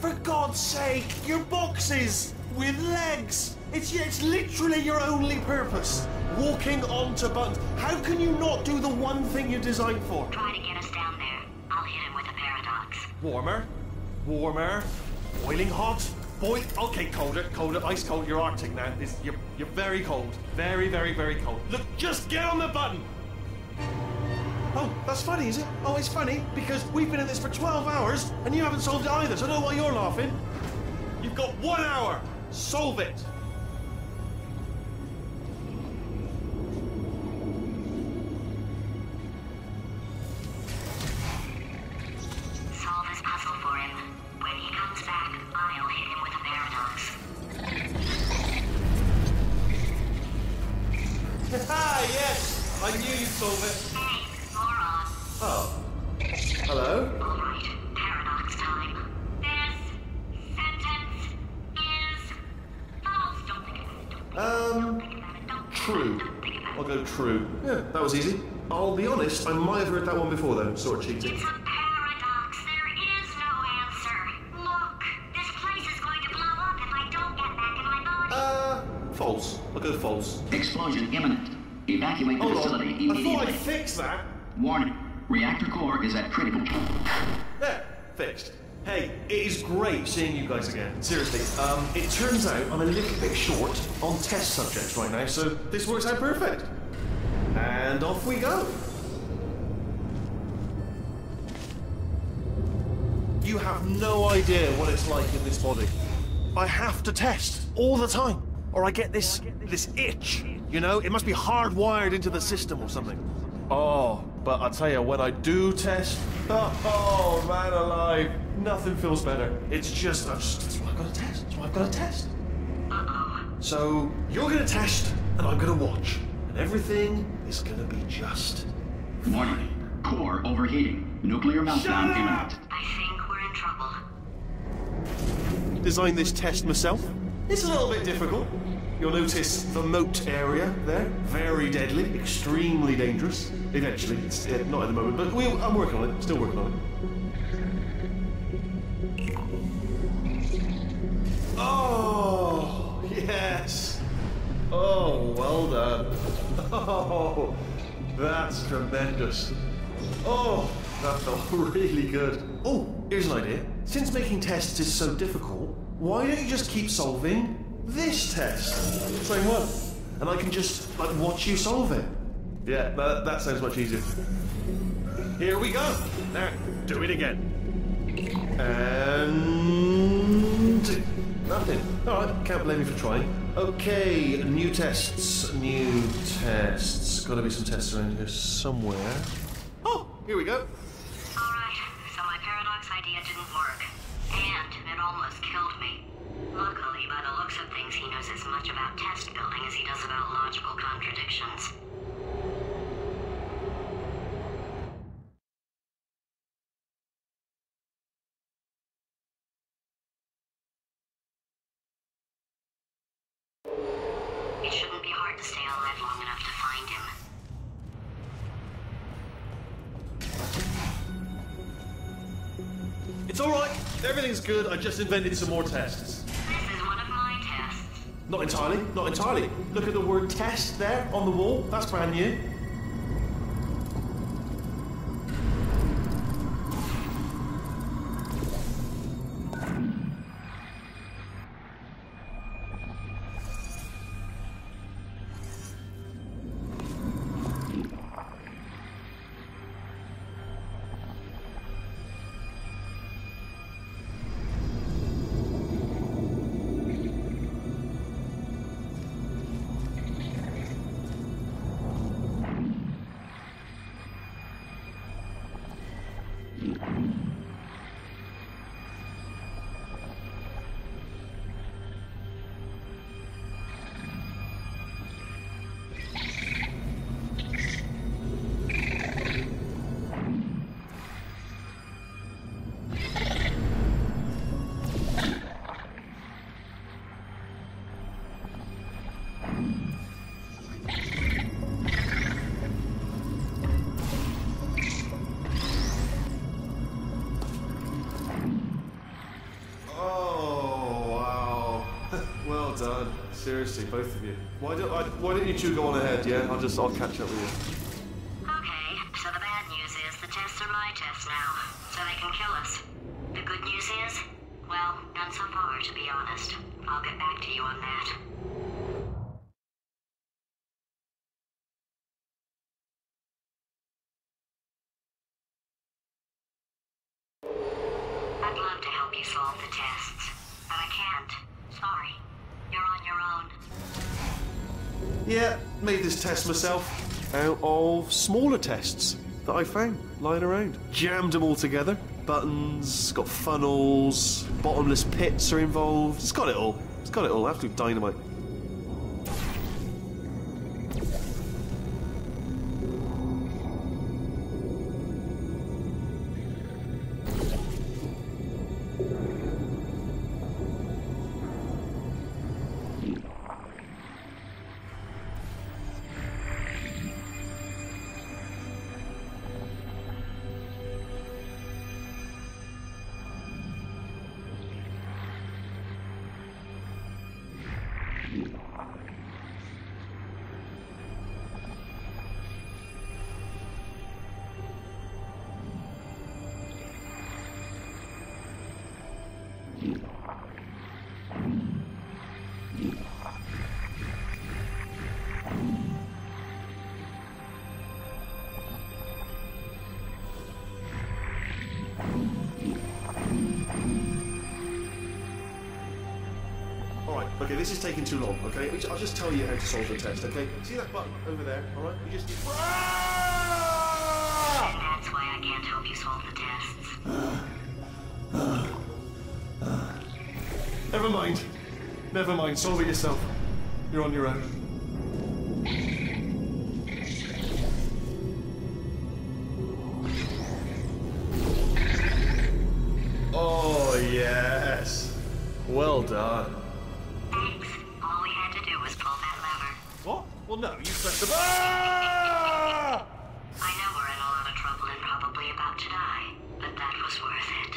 For God's sake, your boxes with legs. It's literally your only purpose. Walking onto buttons. How can you not do the one thing you're designed for? Try to get us down there. I'll hit him with a paradox. Warmer, warmer, boiling hot, okay, colder, colder, ice cold. You're Arctic now. You're very cold, very, very, very cold. Look, just get on the button. Oh, that's funny, is it? Oh, it's funny because we've been in this for 12 hours and you haven't solved it either. So I don't know why you're laughing. You've got 1 hour. Solve it. Solve his puzzle for him. When he comes back, I'll hit him with a paradox. Ah, yes! I knew you'd solve it. Hey, moron. Oh. Hello? All right, paradox time. This sentence is false. Don't think about it. Don't think about it. Don't True. think about it. I'll go true. Yeah, that was easy. I'll be honest, I might have heard that one before though. Sort of cheated. It's a paradox. There is no answer. Look, this place is going to blow up if I don't get back in my body. False. I'll go false. Explosion imminent. Evacuate the Hold facility on. I immediately. thought I'd fix that. Warning. Reactor core is at critical. There, fixed. Hey, it is great seeing you guys again. Seriously, it turns out I'm a little bit short on test subjects right now, so this works out perfect. And off we go. You have no idea what it's like in this body. I have to test all the time, or I get this itch. You know, it must be hardwired into the system or something. Oh, but I tell you, when I do test, oh man alive, nothing feels better. It's just, that's what I've got to test. That's what I've got to test. So you're gonna test, and I'm gonna watch, and everything is gonna be just. Warning. Core overheating. Nuclear meltdown imminent. I think we're in trouble. Designed this test myself. It's a little bit difficult. You'll notice the moat area there. Very deadly, extremely dangerous. Eventually, it's not at the moment, but I'm working on it. Still working on it. Oh, yes. Oh, that's tremendous. Oh, that felt really good. Oh, here's an idea. Since making tests is so difficult, why don't you just keep solving this test? Same one. And I can just, like, watch you solve it. Yeah, that sounds much easier. Here we go. Now, do it again. And... nothing. Alright, can't blame you for trying. Okay, new tests. New tests. Gotta be some tests around here somewhere. Oh, here we go. Alright, so my paradox idea didn't work. And it almost killed me. Luckily, by the looks of things, he knows as much about test building as he does about logical contradictions. It shouldn't be hard to stay alive long enough to find him. It's alright. Everything's good. I just invented some more tests. This is one of my tests. Not entirely. Not entirely. Look at the word test there on the wall. That's brand new. Done. Seriously, both of you. Why don't you two go on ahead, yeah? I'll catch up with you. Okay, so the bad news is the tests are my tests now, so they can kill us. The good news is, well, none so far, to be honest. I'll get back to you on that. I'd love to help you solve the tests, but I can't. Sorry. You're on your own. Yeah, made this test myself out of smaller tests that I found lying around. Jammed them all together. Buttons, got funnels, bottomless pits are involved. It's got it all. It's got it all. Absolute dynamite. Okay, this is taking too long, okay? I'll just tell you how to solve the test, okay? See that button over there, alright? You just... And that's why I can't help you solve the tests. Never mind. Never mind, solve it yourself. You're on your own. Oh, yes. Well done. Thanks. All we had to do was pull that lever. What? Well, no, you pressed the... Ah! I know we're in a lot of trouble and probably about to die, but that was worth it.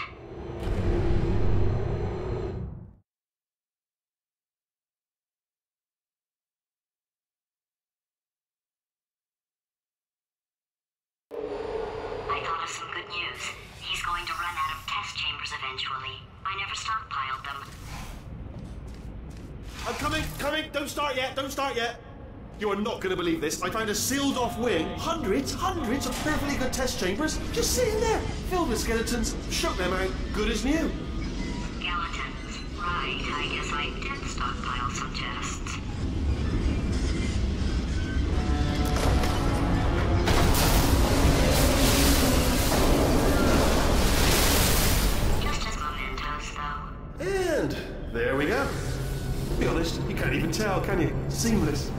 eventually. I never stockpiled them. I'm coming, don't start yet. You are not going to believe this. I found a sealed off wing, hundreds of perfectly good test chambers, just sitting there, filled with skeletons, shook them out, good as new. Skeletons. Right, I guess I did stockpile some tests. Just as mementos, though. And there we go. To be honest, you can't even tell, can you? Seamless.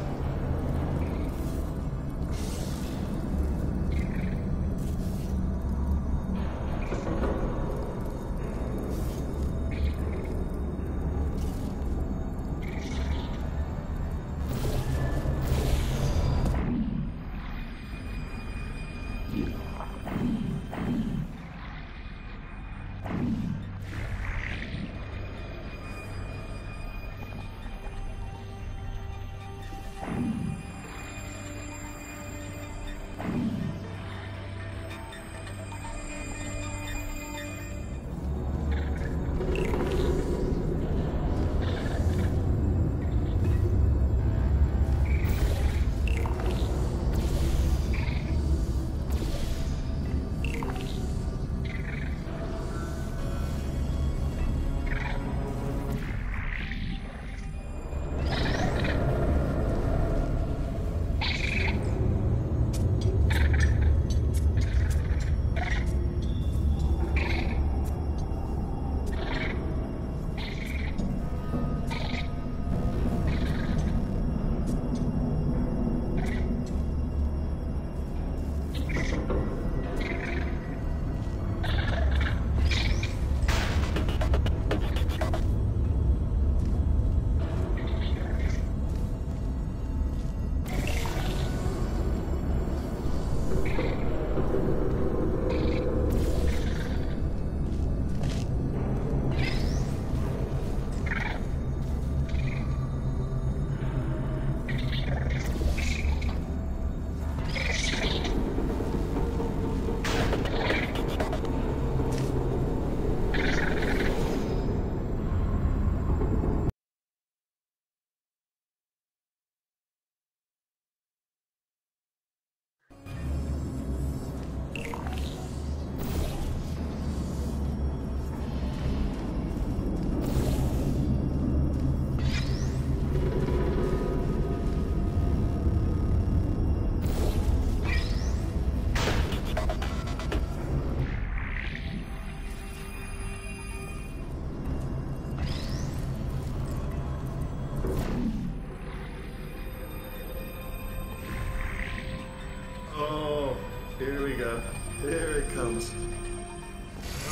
Here we go. Here it comes.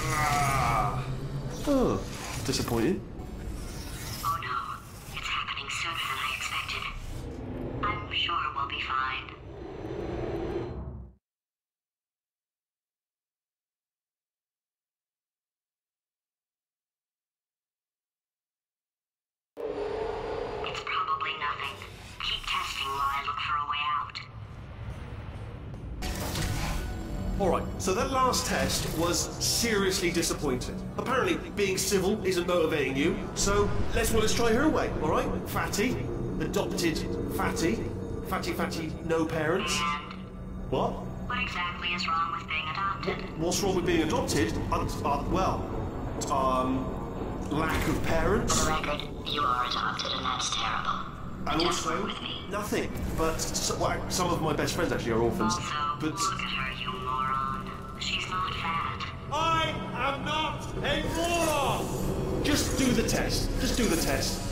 Ah. Oh, disappointing. Oh no, it's happening sooner than I expected. I'm sure we'll be fine. It's probably nothing. Keep testing while I look for a way out. Alright, so that last test was seriously disappointing. Apparently, being civil isn't motivating you, so let's try her way, alright? Fatty, adopted Fatty, Fatty, no parents. And What? what exactly is wrong with being adopted? What's wrong with being adopted? Lack of For parents. the record, you are adopted and that's terrible. And Just also, work with me. nothing. But, some of my best friends actually are orphans. Also, But look at her, you moron. She's not fat. I am not a moron! Just do the test. Just do the test.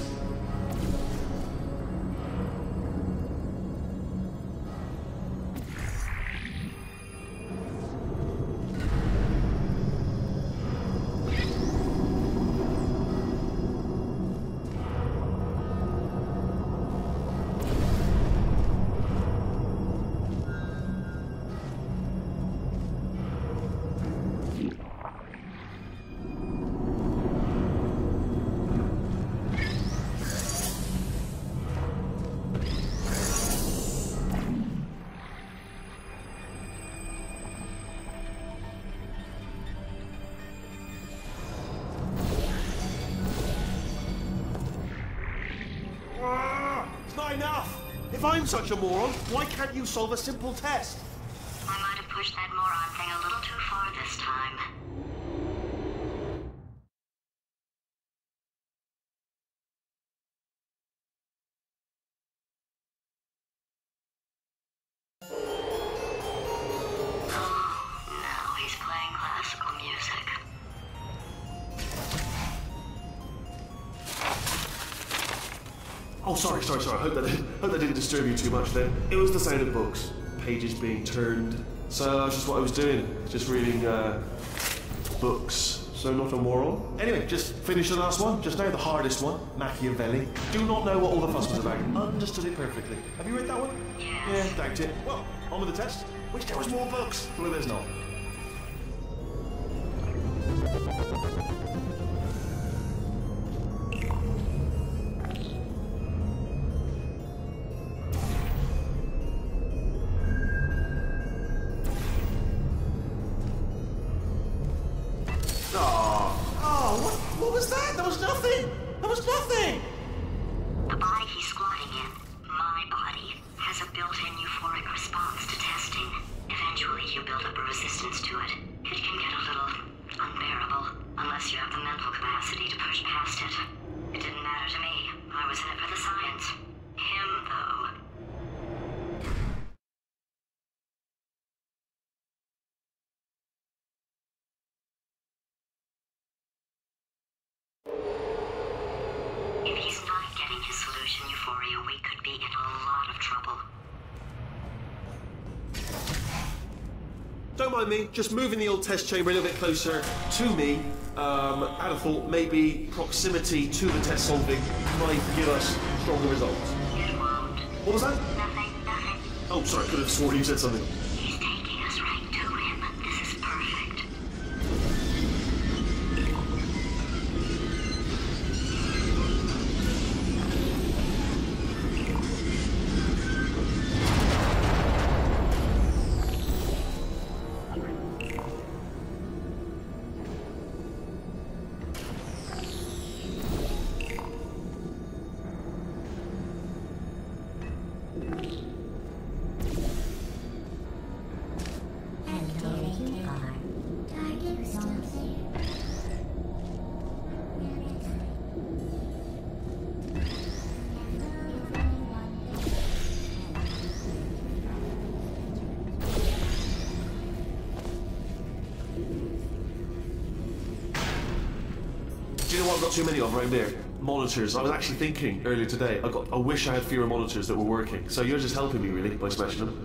enough! If I'm such a moron, why can't you solve a simple test? I might have pushed that moron thing a little too far this time. Now he's playing classical music. Oh, sorry. I hope that didn't disturb you too much then. It was the sound of books. Pages being turned. So that's just what I was doing. Just reading, books. So not a moron. Anyway, just finished the last one. Just now the hardest one. Machiavelli. Do not know what all the fuss was about. Understood it perfectly. Have you read that one? Yes. Yeah, doubt it. Well, on with the test. Wish there was more books. Well, there's not. What was that? That was nothing! That was nothing! The body he's squatting in, my body, has a built-in euphoric response to testing. Eventually you build up a resistance to it. It can get a little unbearable, unless you have the mental capacity to push past it. It didn't matter to me. I was in it for the science. Him, though. If he's not getting his solution euphoria, we could be in a lot of trouble. Don't mind me, just moving the old test chamber a little bit closer to me. I had a thought maybe proximity to the test solving might give us stronger results. It won't. What was that? Nothing. Oh, sorry, I could have sworn you said something. He's taking us right to him. This is perfect. Do you know what I've got too many of around there? Monitors. I was actually thinking earlier today, I wish I had fewer monitors that were working. So you're just helping me really by smashing them.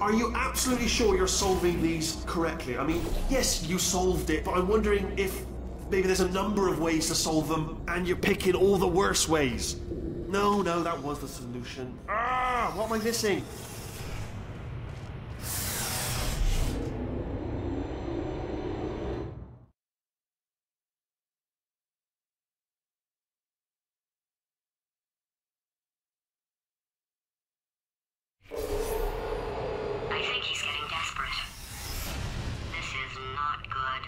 Are you absolutely sure you're solving these correctly? I mean, yes, you solved it, but I'm wondering if maybe there's a number of ways to solve them and you're picking all the worst ways. No, that was the solution. Ah, what am I missing? I think he's getting desperate. This is not good.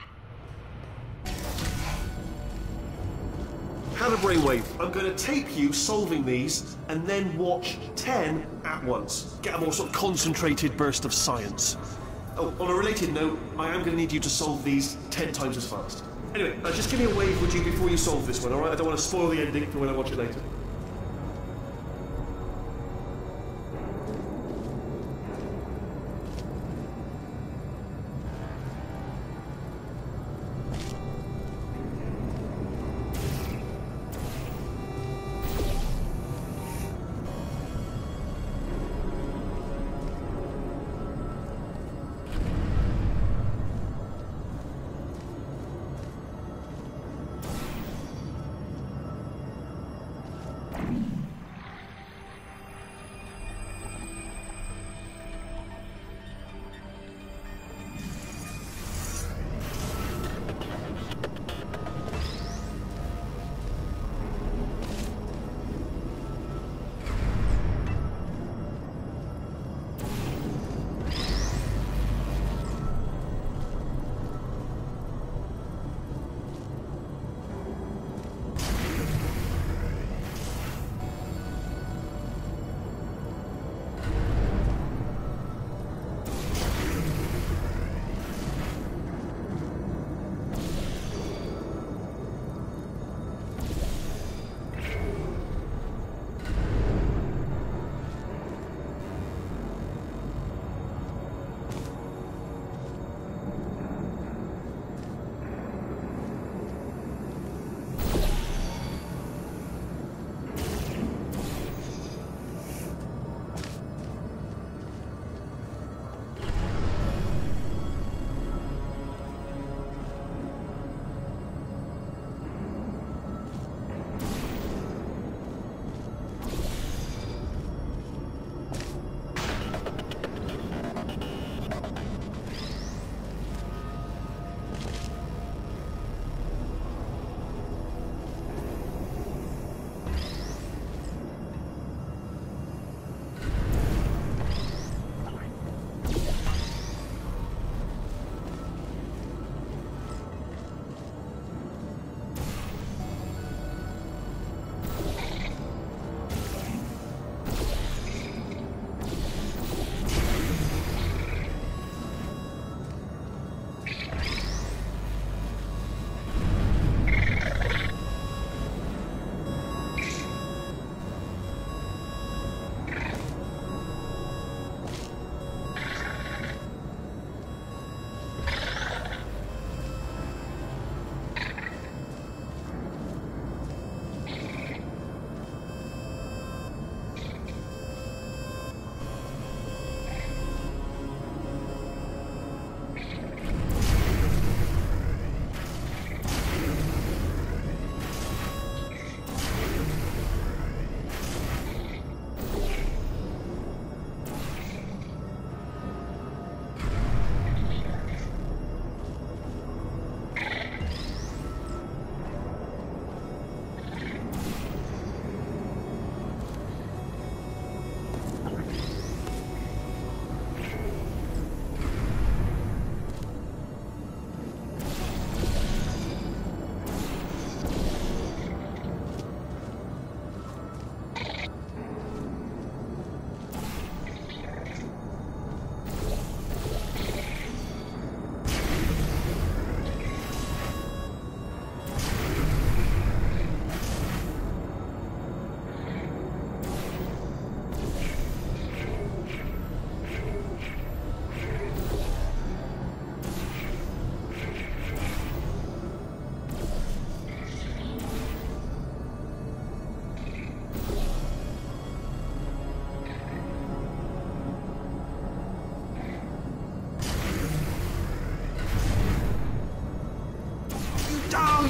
Had a brainwave. I'm going to tape you solving these and then watch 10 at once. Get a more sort of concentrated burst of science. Oh, on a related note, I am going to need you to solve these 10 times as fast. Anyway, just give me a wave, would you, before you solve this one, alright? I don't want to spoil the ending for when I watch it later.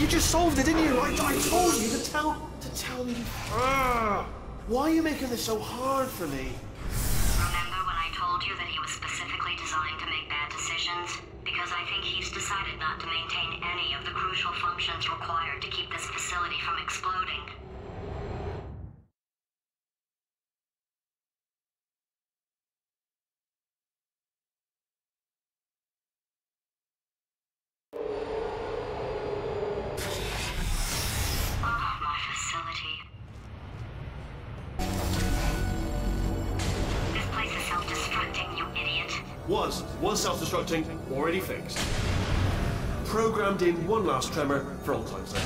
you just solved it, didn't you? I told you to tell me. Why are you making this so hard for me? Remember when I told you that he was specifically designed to make bad decisions? Because I think he's decided not to maintain any of the crucial functions required to keep this facility from exploding. Oh, my facility. This place is self-destructing, you idiot. Was self-destructing, already fixed. Programmed in one last tremor for old time's sake.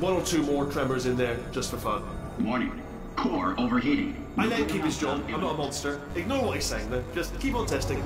One or two more tremors in there, just for fun. Warning. Core overheating. I let him keep his job. I'm not a monster. Ignore what he's saying then. Just keep on testing.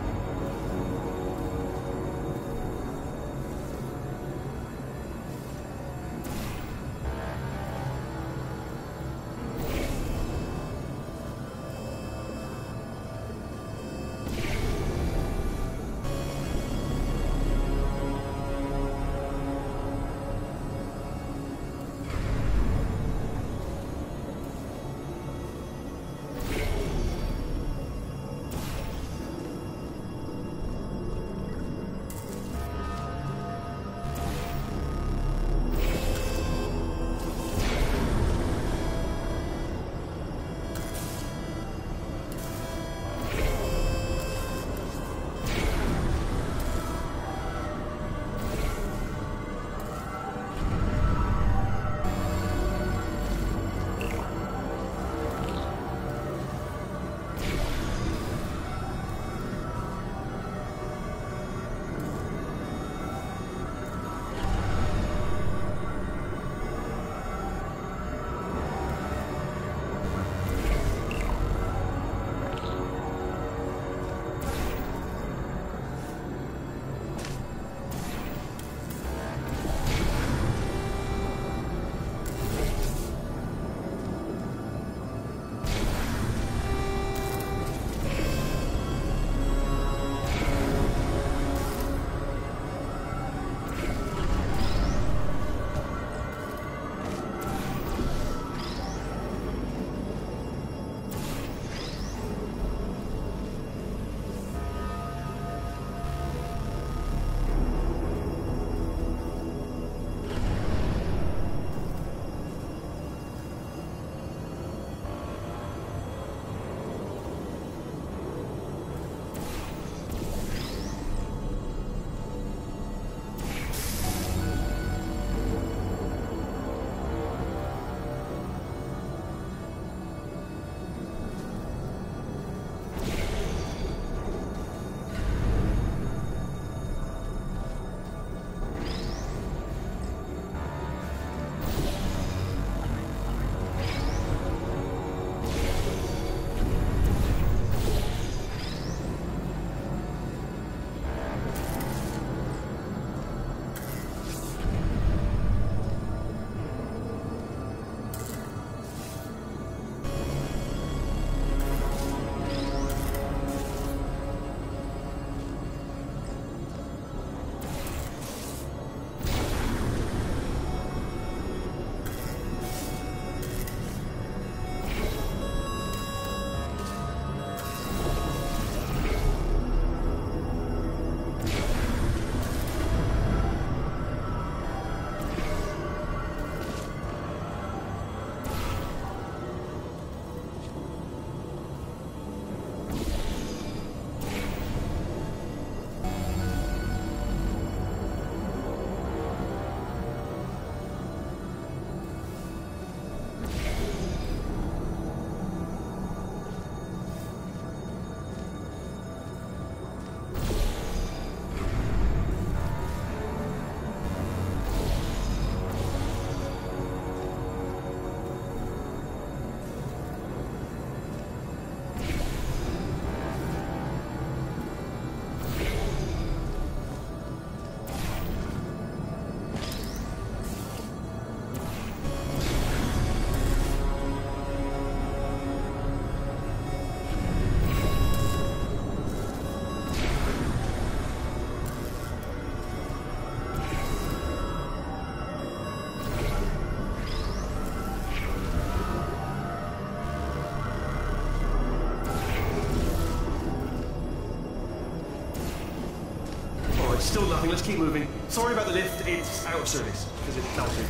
Still nothing. Let's keep moving. Sorry about the lift. It's out of service because it fell to.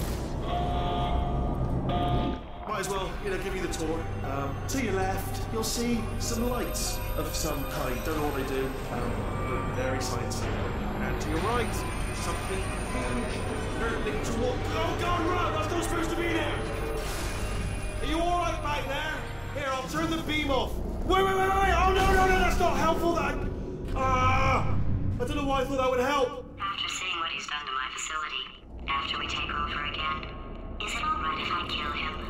Might as well, give you the tour. To your left, you'll see some lights of some kind. Don't know what they do. But very sciencey. And to your right, something hurtling toward. Oh God, run! That's not supposed to be there. Are you all right back there? Here, I'll turn the beam off. Wait! Oh no! That's not helpful. I don't know why I thought that would help. After seeing what he's done to my facility, after we take over again, is it all right if I kill him?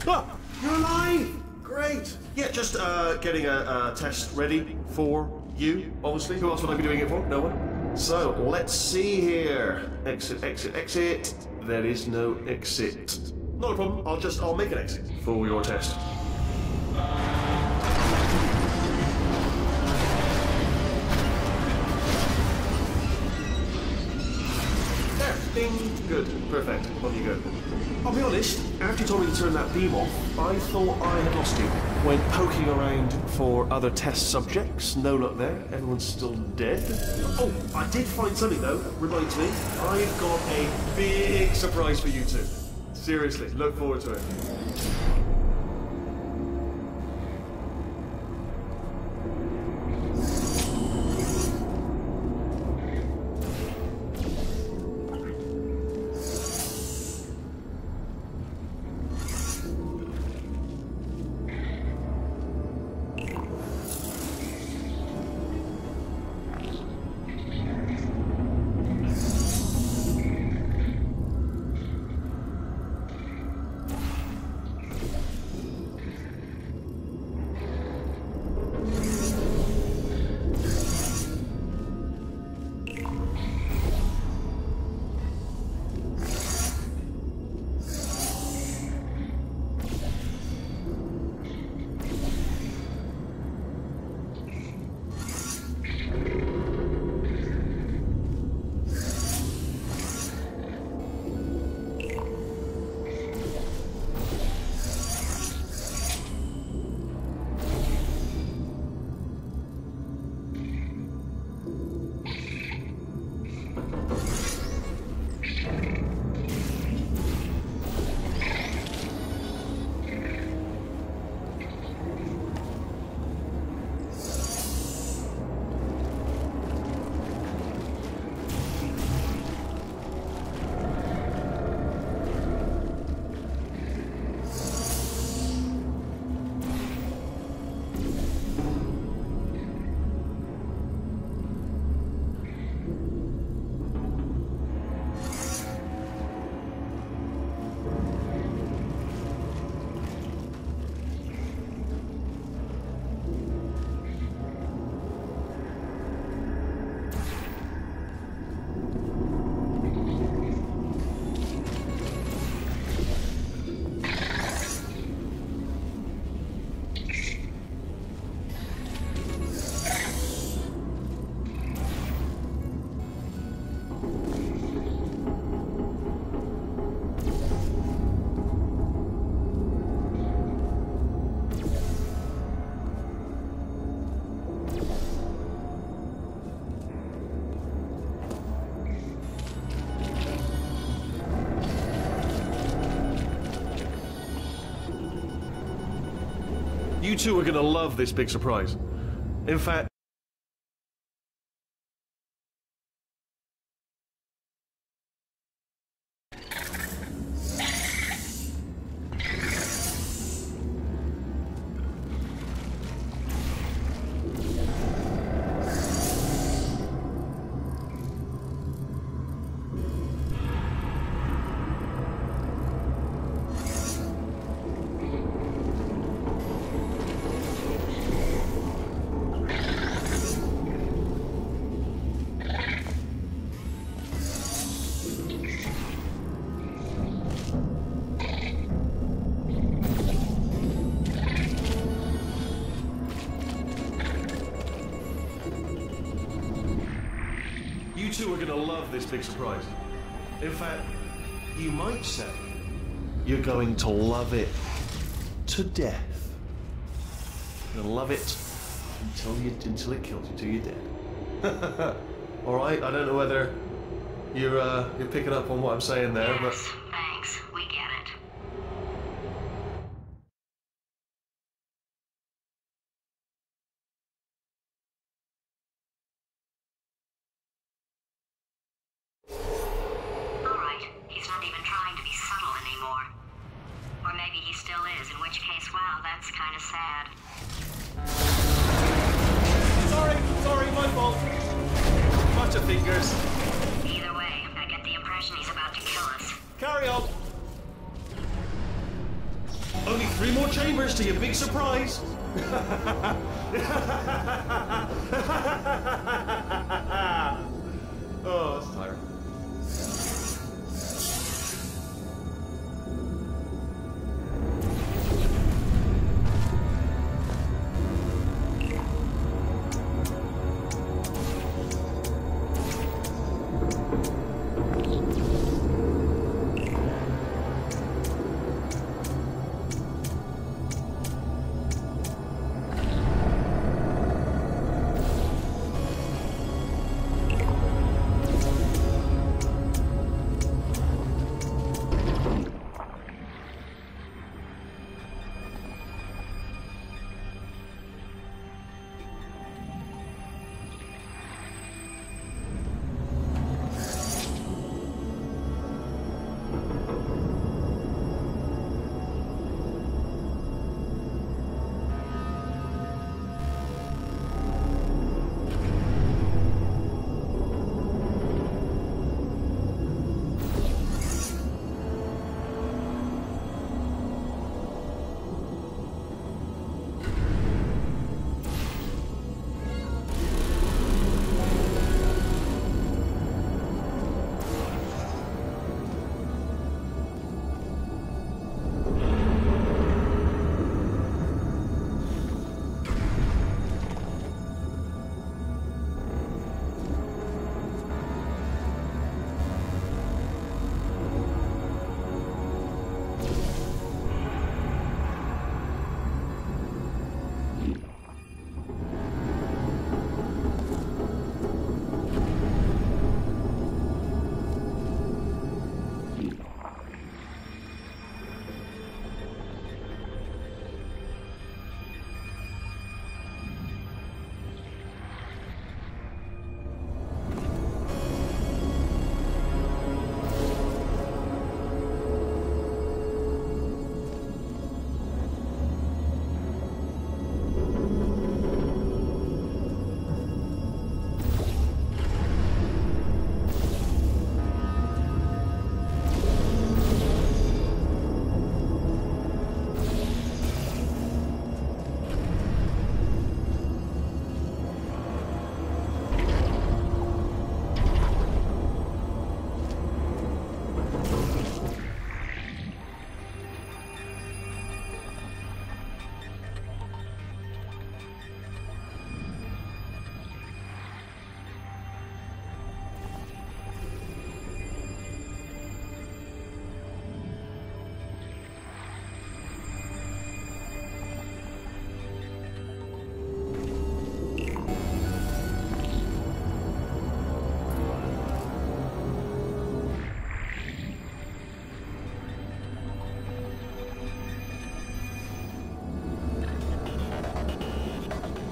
Ah, you're alive! Great. Yeah, just getting a test ready for you, obviously. Who else would I be doing it for? No one. So, let's see here. Exit. There is no exit. Not a problem. I'll make an exit for your test. There. Ding. Good. Perfect. On you go. I'll be honest, after you told me to turn that beam off, I thought I had lost you. Went poking around for other test subjects, no luck there, everyone's still dead. Oh, I did find something though, reminds me, I've got a big surprise for you two. Seriously, look forward to it. You two are gonna love this big surprise. In fact, two are gonna love this big surprise. In fact, you might say you're going to love it to death. You're gonna love it until it kills you, till you're dead. All right. I don't know whether you're picking up on what I'm saying there, but. Yes, thanks. We get it. All right. He's not even trying to be subtle anymore. Or maybe he still is, in which case, wow, that's kind of sad. Sorry, my fault. Bunch of fingers. Either way, I get the impression he's about to kill us. Carry on. Only 3 more chambers to your big surprise. Oh, that's tiring.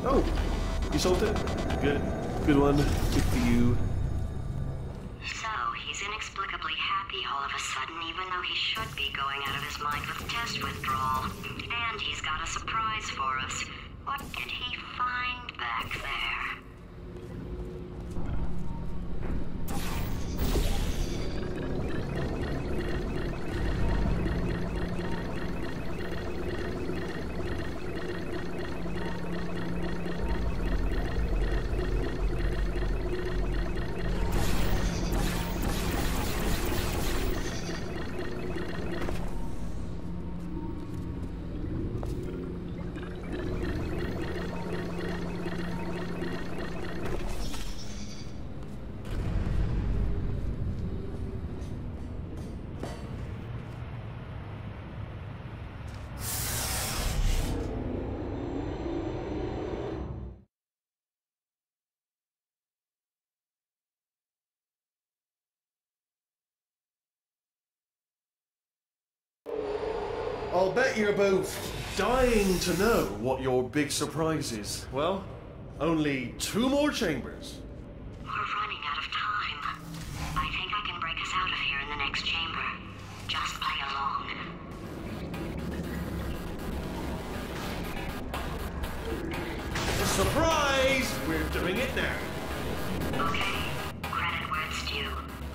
Oh, you solved it? Good. Good one. Good for you. So, he's inexplicably happy all of a sudden, even though he should be going out of his mind with test withdrawal. And he's got a surprise for us. What did he find back there? I'll bet you're both dying to know what your big surprise is. Well, only 2 more chambers. We're running out of time. I think I can break us out of here in the next chamber. Just play along. Surprise! We're doing it now. Okay, credit where it's due.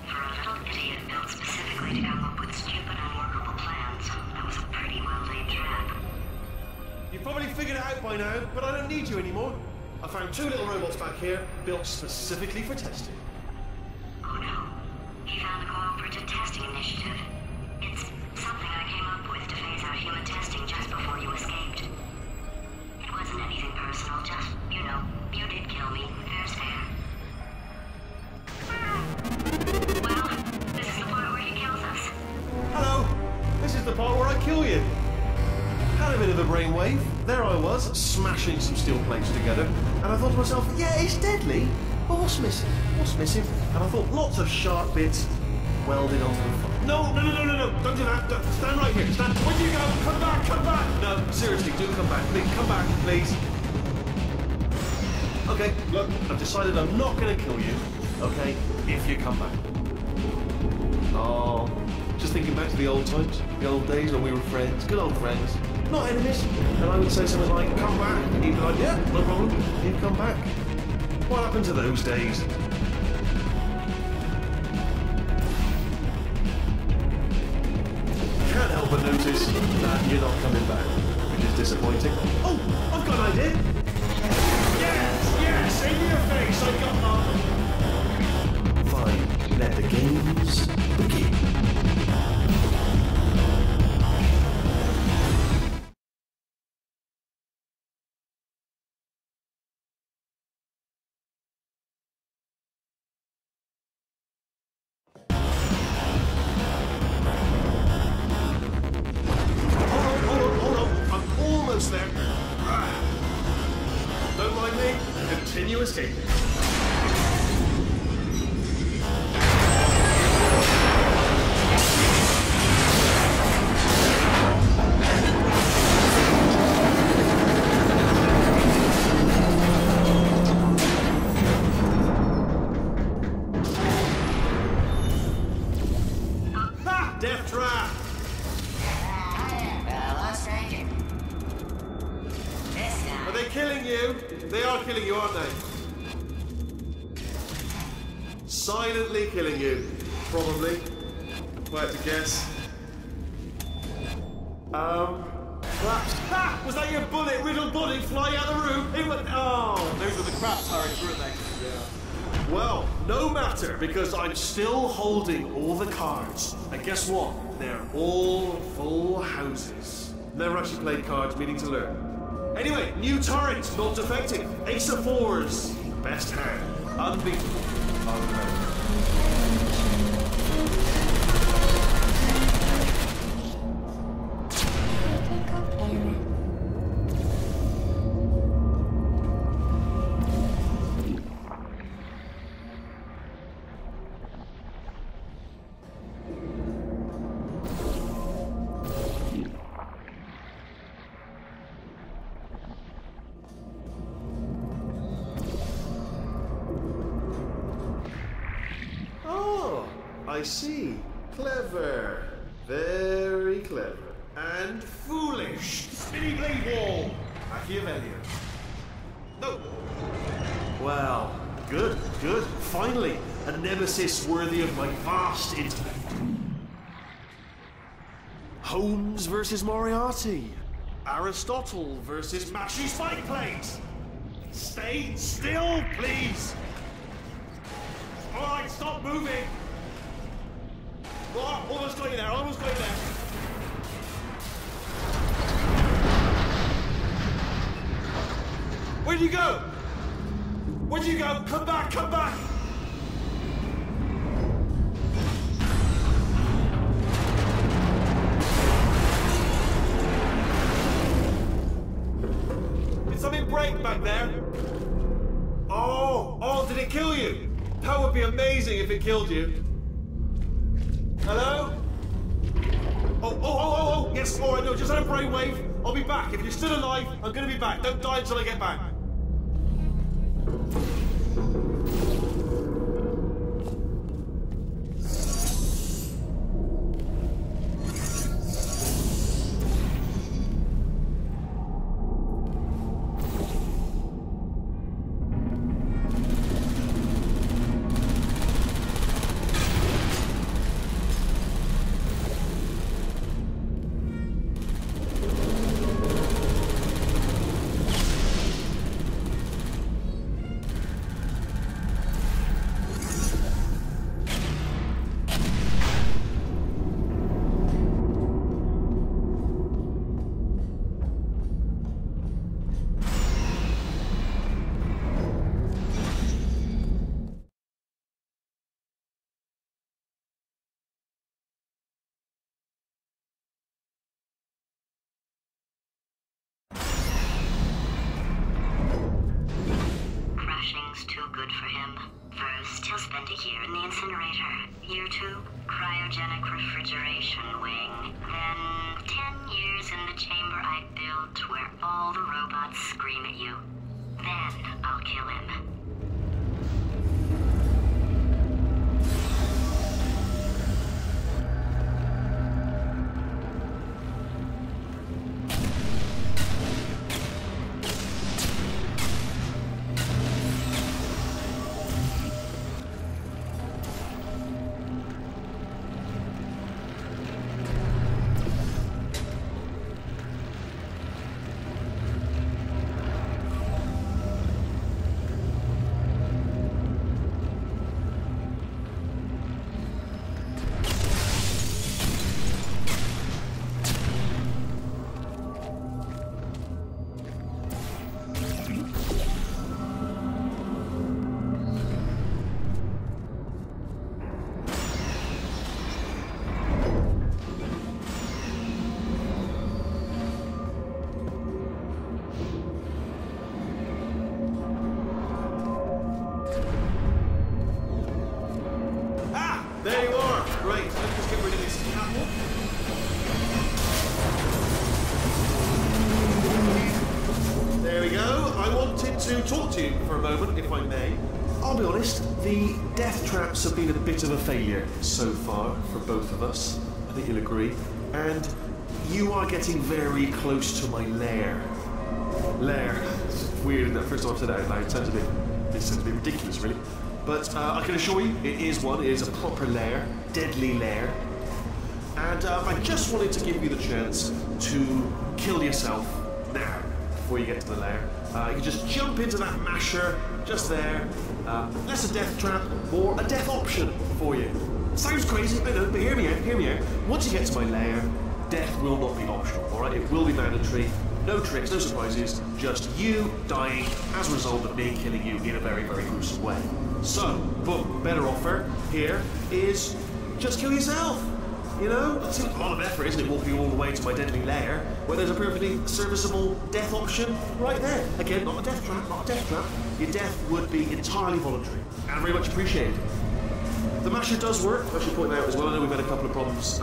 For a little idiot built specifically to come up with stupid, unworkable plans, that was a pretty well-laid trap. You've probably figured it out by now, but I don't need you anymore. I found 2 little robots back here, built specifically for testing. Oh no, he found the Cooperative Testing Initiative. It's something I came up with to phase out human testing just before you escaped. It wasn't anything personal, just, you know, you did kill me. Fair's fair. Well, this is the part where he kills us. Hello! This is the part where I kill you. Had a bit of a brainwave. There I was, smashing some steel plates together, and I thought to myself, yeah, it's deadly, but what's missing? What's missing? And I thought, lots of sharp bits welded onto the front. No, don't do that. Stand right here. Stand. Where do you go? Come back, come back. No, seriously, do come back. Please, come back, please. Okay, look, I've decided I'm not going to kill you, okay, if you come back. Oh, just thinking back to the old times, the old days when we were friends, good old friends, not enemies. And I would say something like, come back, and he'd be like, yeah, no problem, he'd come back. What happened to those days? Can't help but notice that you're not coming back, which is disappointing. Oh, I've got an idea. Yes, in your face, I got that. Fine, let the games begin. Hold on, I'm almost there. Don't mind me, continue escaping. Ha! Death trap! Hello, stranger. This time. Are they killing you? They are killing you, aren't they? Silently killing you. Probably. If I had to guess. Perhaps. Ha! Was that your bullet-riddled body flying out of the room? It went. Oh, those were the crap turrets, weren't they? Yeah. Well, no matter, because I'm still holding all the cards. And guess what? They're all full houses. Never actually played cards, meaning to learn. Anyway, new turret, not defective. Ace of 4s. Best hand. Unbeatable. Unbeatable. I see. Clever. Very clever. And foolish. Spinny blade wall. Machiavellian. No. Well, good. Finally, a nemesis worthy of my vast intellect. Holmes versus Moriarty. Aristotle versus Mashy Spike Plates. Stay still, please. All right, stop moving. Oh, almost got you there, almost got you there. Where'd you go? Where'd you go? Come back, come back! Did something break back there? Oh, did it kill you? That would be amazing if it killed you. Hello? Oh, yes, Yes, alright, no, just had a brainwave. I'll be back. If you're still alive, I'm gonna be back. Don't die until I get back. Crashing's too good for him. First, he'll spend a year in the incinerator. Year 2, cryogenic refrigeration wing. Then, 10 years in the chamber I built where all the robots scream at you. Then, I'll kill him. There you are. Great. Let's just get rid of this catwalk. There we go. I wanted to talk to you for a moment, if I may. I'll be honest, the death traps have been a bit of a failure so far for both of us. I think you'll agree. And you are getting very close to my lair. Lair. It's weird, isn't it? First time I've said that out loud. It sounds a bit ridiculous, really. But I can assure you, it is a proper lair, deadly lair. And I just wanted to give you the chance to kill yourself now, before you get to the lair. You can just jump into that masher, just there. That's a death trap, or a death option for you. Sounds crazy, I know, but hear me out. Once you get to my lair, death will not be optional, alright? It will be mandatory. No tricks, no surprises, just you dying as a result of me killing you in a very, very gruesome way. So, boom, better offer here is just kill yourself. You know, it's a lot of effort, isn't it, walking all the way to my deadly lair, where there's a perfectly serviceable death option right there. Again, not a death trap. Your death would be entirely voluntary and very much appreciated. The masher does work, I should point out as well. I know we've had a couple of problems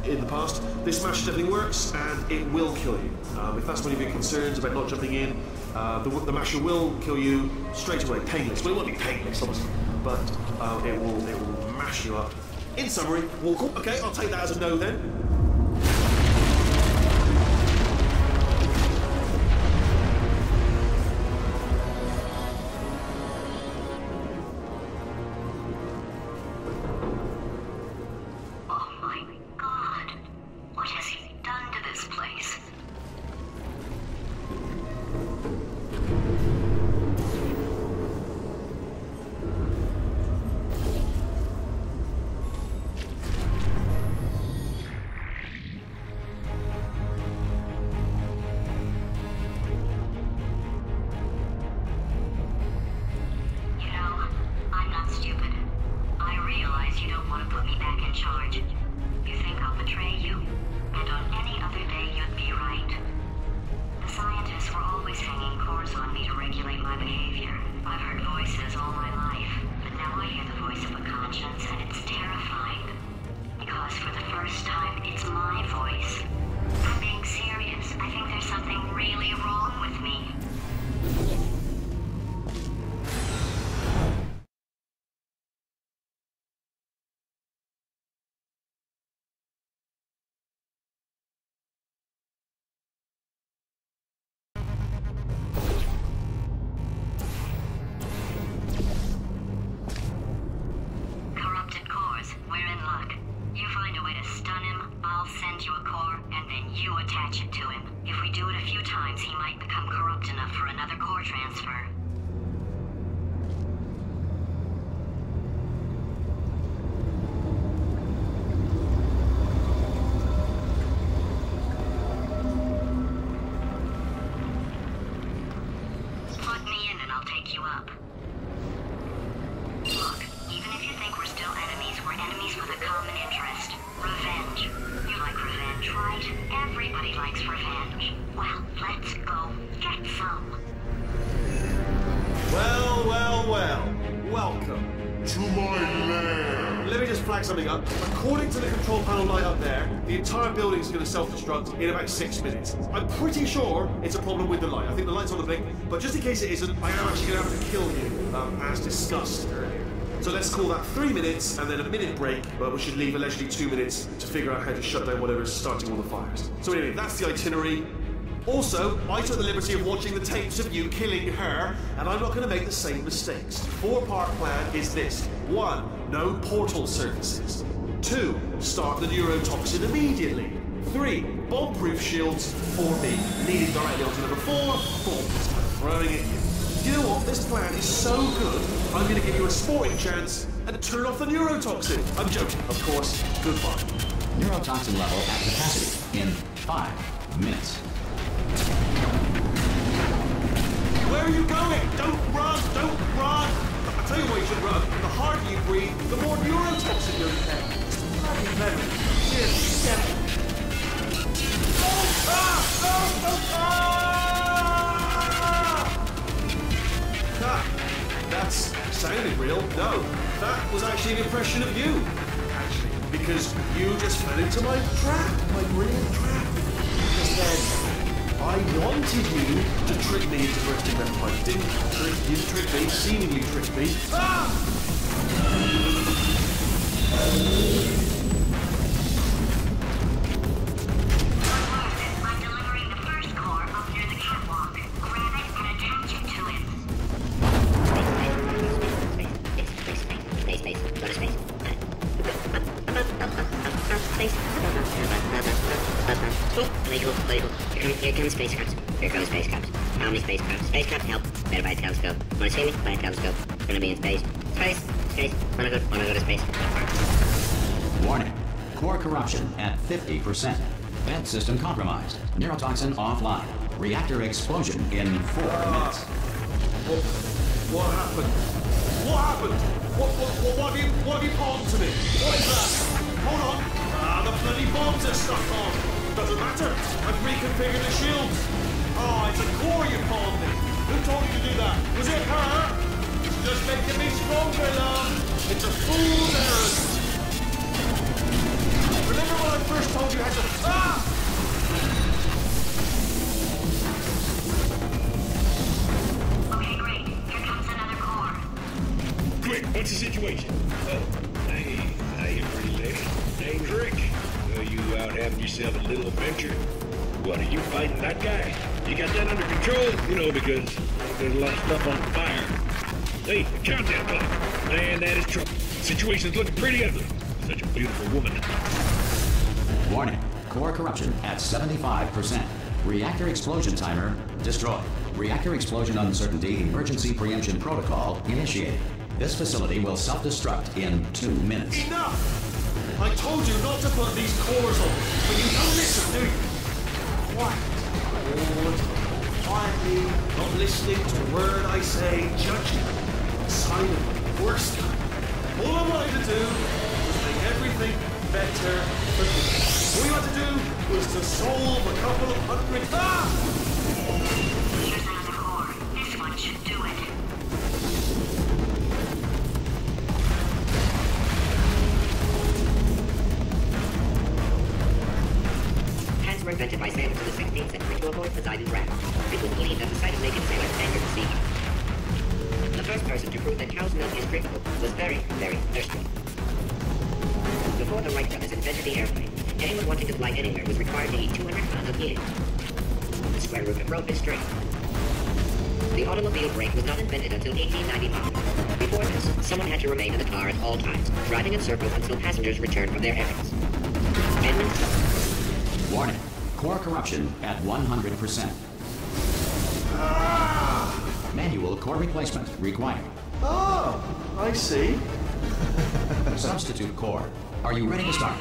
in the past. This masher definitely works, and it will kill you. If that's one of your concerns about not jumping in, the masher will kill you straight away, painless. Well, it won't be painless, obviously, but it will mash you up. In summary, walk up. Okay, I'll take that as a no then. to stun him, I'll send you a core, and then you attach it to him. If we do it a few times, he might become corrupt enough for another core transfer. Plug me in and I'll take you up. Look, even if you think we're still enemies, we're enemies with a common interest. Revenge. You like revenge, right? Everybody likes revenge. Well, let's go get some. Well, well, well. Welcome. To my lair. Let me just flag something up. According to the control panel light up there, the entire building is going to self-destruct in about 6 minutes. I'm pretty sure it's a problem with the light. I think the light's on the blink, but just in case it isn't, I am actually going to have to kill you, as discussed earlier. So let's call that 3 minutes and then a minute break, but we should leave allegedly 2 minutes to figure out how to shut down whatever is starting all the fires. So anyway, that's the itinerary. Also, I took the liberty of watching the tapes of you killing her, and I'm not going to make the same mistakes. 4-part plan is this. 1. No portal surfaces. 2. Start the neurotoxin immediately. 3. Bomb-proof shields for me. Leading directly onto number 4. Bombs. I'm throwing it in. You know what? This plan is so good, I'm going to give you a sporting chance and turn off the neurotoxin. I'm joking, of course. Goodbye. Neurotoxin level at capacity in 5 minutes. Where are you going? Don't run! Don't run! I'll tell you why you should run. The harder you breathe, the more neurotoxin you'll get. It's bloody clever. Cheers. Get it. Oh! Ah! Oh! Oh! Ah! Ah! That's sounded real. No, that was actually an impression of you. Actually, because you just fell into my trap. My brilliant trap. Just then, I wanted you to trick me into bursting that pipe. You tricked me, seemingly tricked me. Ah! I'm delivering the first core up near the catwalk. Grab it and attach it to him. Space. Go to space. Legal. Here comes spacecraft. Here comes spacecraft. How many spacecraft? Spacecraft, help. Better buy a telescope. Wanna see me? Buy a telescope. We're gonna be in space. Space. Wanna go to space. Warning. Core corruption at 50%. Vent system compromised. Neurotoxin offline. Reactor explosion in 4 minutes. What happened? What happened? What have you palmed to me? What is that? Hold on. The bloody bombs are stuck on. Doesn't matter. I've reconfigured the shields. Oh, it's a core you palmed me. Who told you to do that? Was it her? She's just making me stronger, love. It's a fool's errand. Remember when I first told you how to... Ah! Okay, great. Here comes another core. Quick, what's the situation? Oh, hey, how you pretty lady? Name's Rick. You out having yourself a little adventure? What, are you fighting that guy? You got that under control? You know, because there's a lot of stuff on fire. Hey, the countdown clock. Man, that is trouble. Situation's looking pretty ugly. Such a beautiful woman. Warning. Core corruption at 75%. Reactor explosion timer destroyed. Reactor explosion uncertainty emergency preemption protocol initiated. This facility will self-destruct in 2 minutes. Enough! I told you not to put these cores on, but you don't listen, do you? Quiet. All the time. Quietly, not listening to a word I say, judging. Silent. Worst kind. All I wanted to do was make everything better for me. All you had to do was to solve a couple of hundred... Ah! Here's another core. This one should do it. Hands were invented by sailors in the 16th century to avoid Poseidon's wrath. It was believed that the sight of naked sailors angered the sea. The first person to prove that cow's milk is drinkable was very, very thirsty. Before the Wright brothers invented the airplane, anyone wanting to fly anywhere was required to eat 200 pounds of yin. The square root of rope is string. The automobile brake was not invented until 1895. Before this, someone had to remain in the car at all times, driving in circles until passengers returned from their errands. Amendment. Warning. Core corruption at 100%. Manual core replacement required. Oh, I see. Substitute core. Are you ready to start?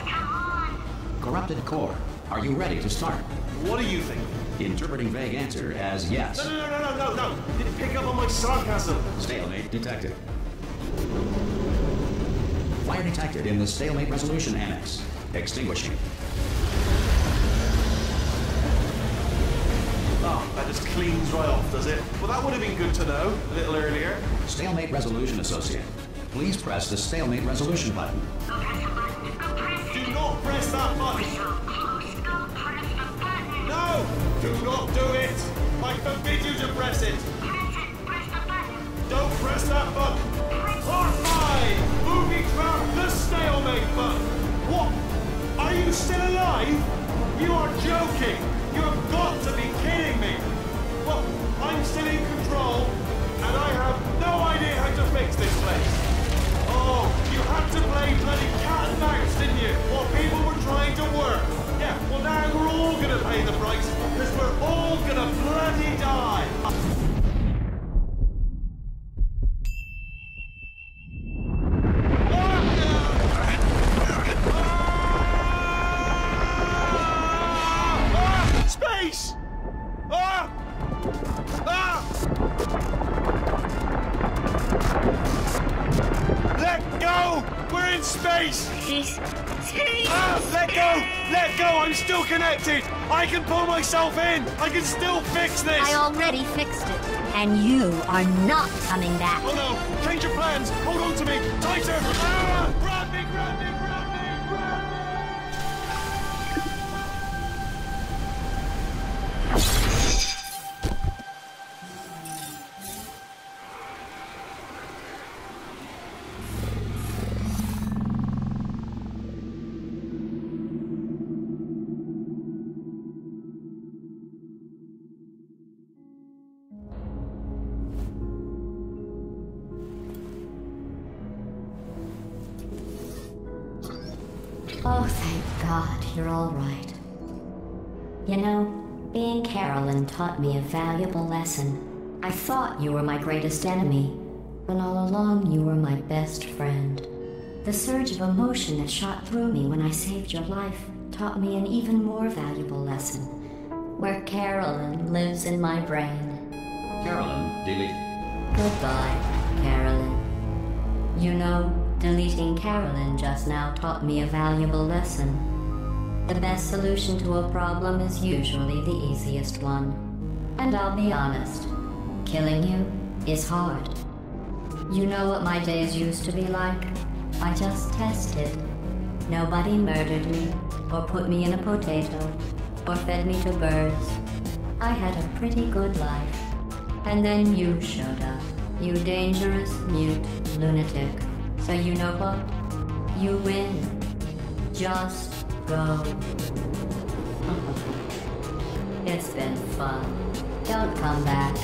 Corrupted core. Are you ready to start? What do you think? Interpreting vague answer as yes. No. You didn't pick up on my sarcasm. Stalemate detected. Fire detected in the stalemate resolution annex. Extinguishing. Oh, that just cleans right off, does it? Well, that would have been good to know a little earlier. Stalemate resolution associate. Please press the stalemate resolution button. Go press the button. Go press it. Do not press that button. So close. Go press the button. No! Do not do it! I forbid you to press it! Press it. Press the button. Don't press that button! Part 5! Movie trap the stalemate button! What? Are you still alive? You are joking! You have got to be kidding me! Well, I'm still in control, and I have no idea how to fix this place. Oh, you had to play bloody cat and mouse, didn't you? While people were trying to work. Yeah, well now we're all gonna pay the price, because we're all gonna bloody die. Space! Let go! We're in space! Let go! Let go! I'm still connected! I can pull myself in! I can still fix this! I already fixed it, and you are not coming back. Oh no! Change your plans! Hold on to me! Tighter! Grab me! Grab me! Grab me! Grab me! Oh, thank God, you're all right. You know, being Carolyn taught me a valuable lesson. I thought you were my greatest enemy, when all along you were my best friend. The surge of emotion that shot through me when I saved your life taught me an even more valuable lesson, where Carolyn lives in my brain. Carolyn deleted. Goodbye, Carolyn. You know, deleting Carolyn just now taught me a valuable lesson. The best solution to a problem is usually the easiest one. And I'll be honest, killing you is hard. You know what my days used to be like? I just tested. Nobody murdered me, or put me in a potato, or fed me to birds. I had a pretty good life. And then you showed up, you dangerous, mute lunatic. So you know what? You win. Just go. It's been fun. Don't come back.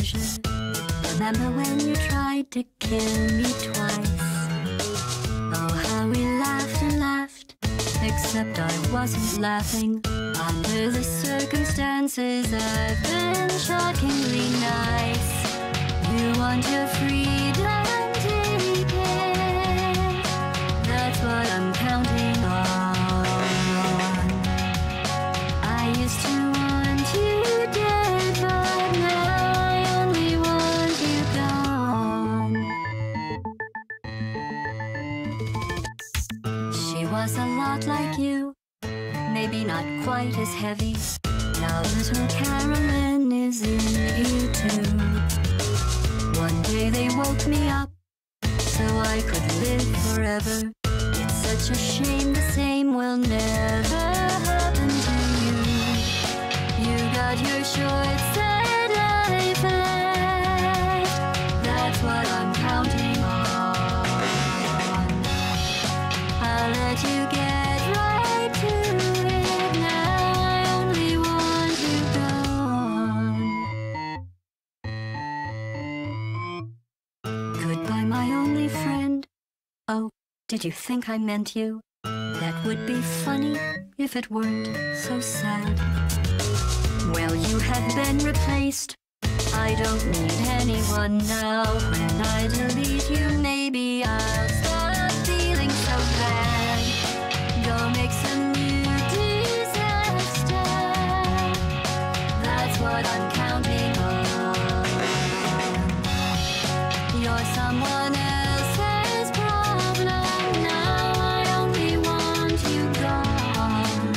pleasure. Remember when you tried to kill me twice? Oh, how we laughed and laughed, except I wasn't laughing. Under the circumstances, I've been shockingly nice. You want your freedom, take it. That's what I'm counting on. I used to want you dead, but now I only want you gone. She was a lot like you, maybe not quite as heavy. Now little Carolyn is in you too. One day they woke me up so I could live forever. It's such a shame the same will never happen to you. You got your short set life left. That's what I'm counting on. I'll let you get right to it. Now I only want you gone. Goodbye, my only friend. Oh, did you think I meant you? That would be funny if it weren't so sad. Well, you have been replaced. I don't need anyone now. When I delete you, maybe I'll stop feeling so bad. Go make some new disaster. That's what I'm counting on. You're someone else's problem. Now I only want you gone.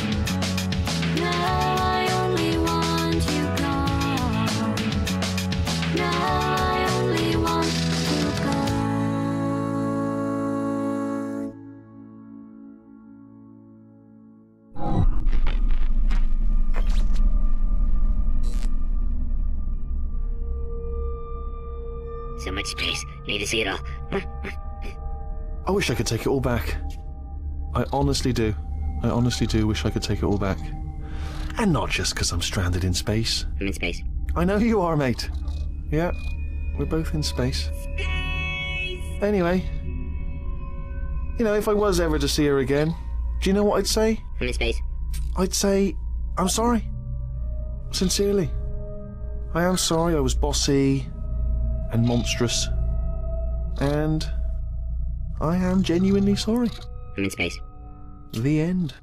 Now I only want you gone. Now I only want you gone. So much space. Need to see it all. I wish I could take it all back. I honestly do. I honestly do wish I could take it all back. And not just because I'm stranded in space. I'm in space. I know you are, mate. Yeah, we're both in space. Anyway, you know, if I was ever to see her again, do you know what I'd say? I'm in space. I'd say, I'm sorry. Sincerely. I am sorry I was bossy and monstrous. And I am genuinely sorry. I'm in space. The end.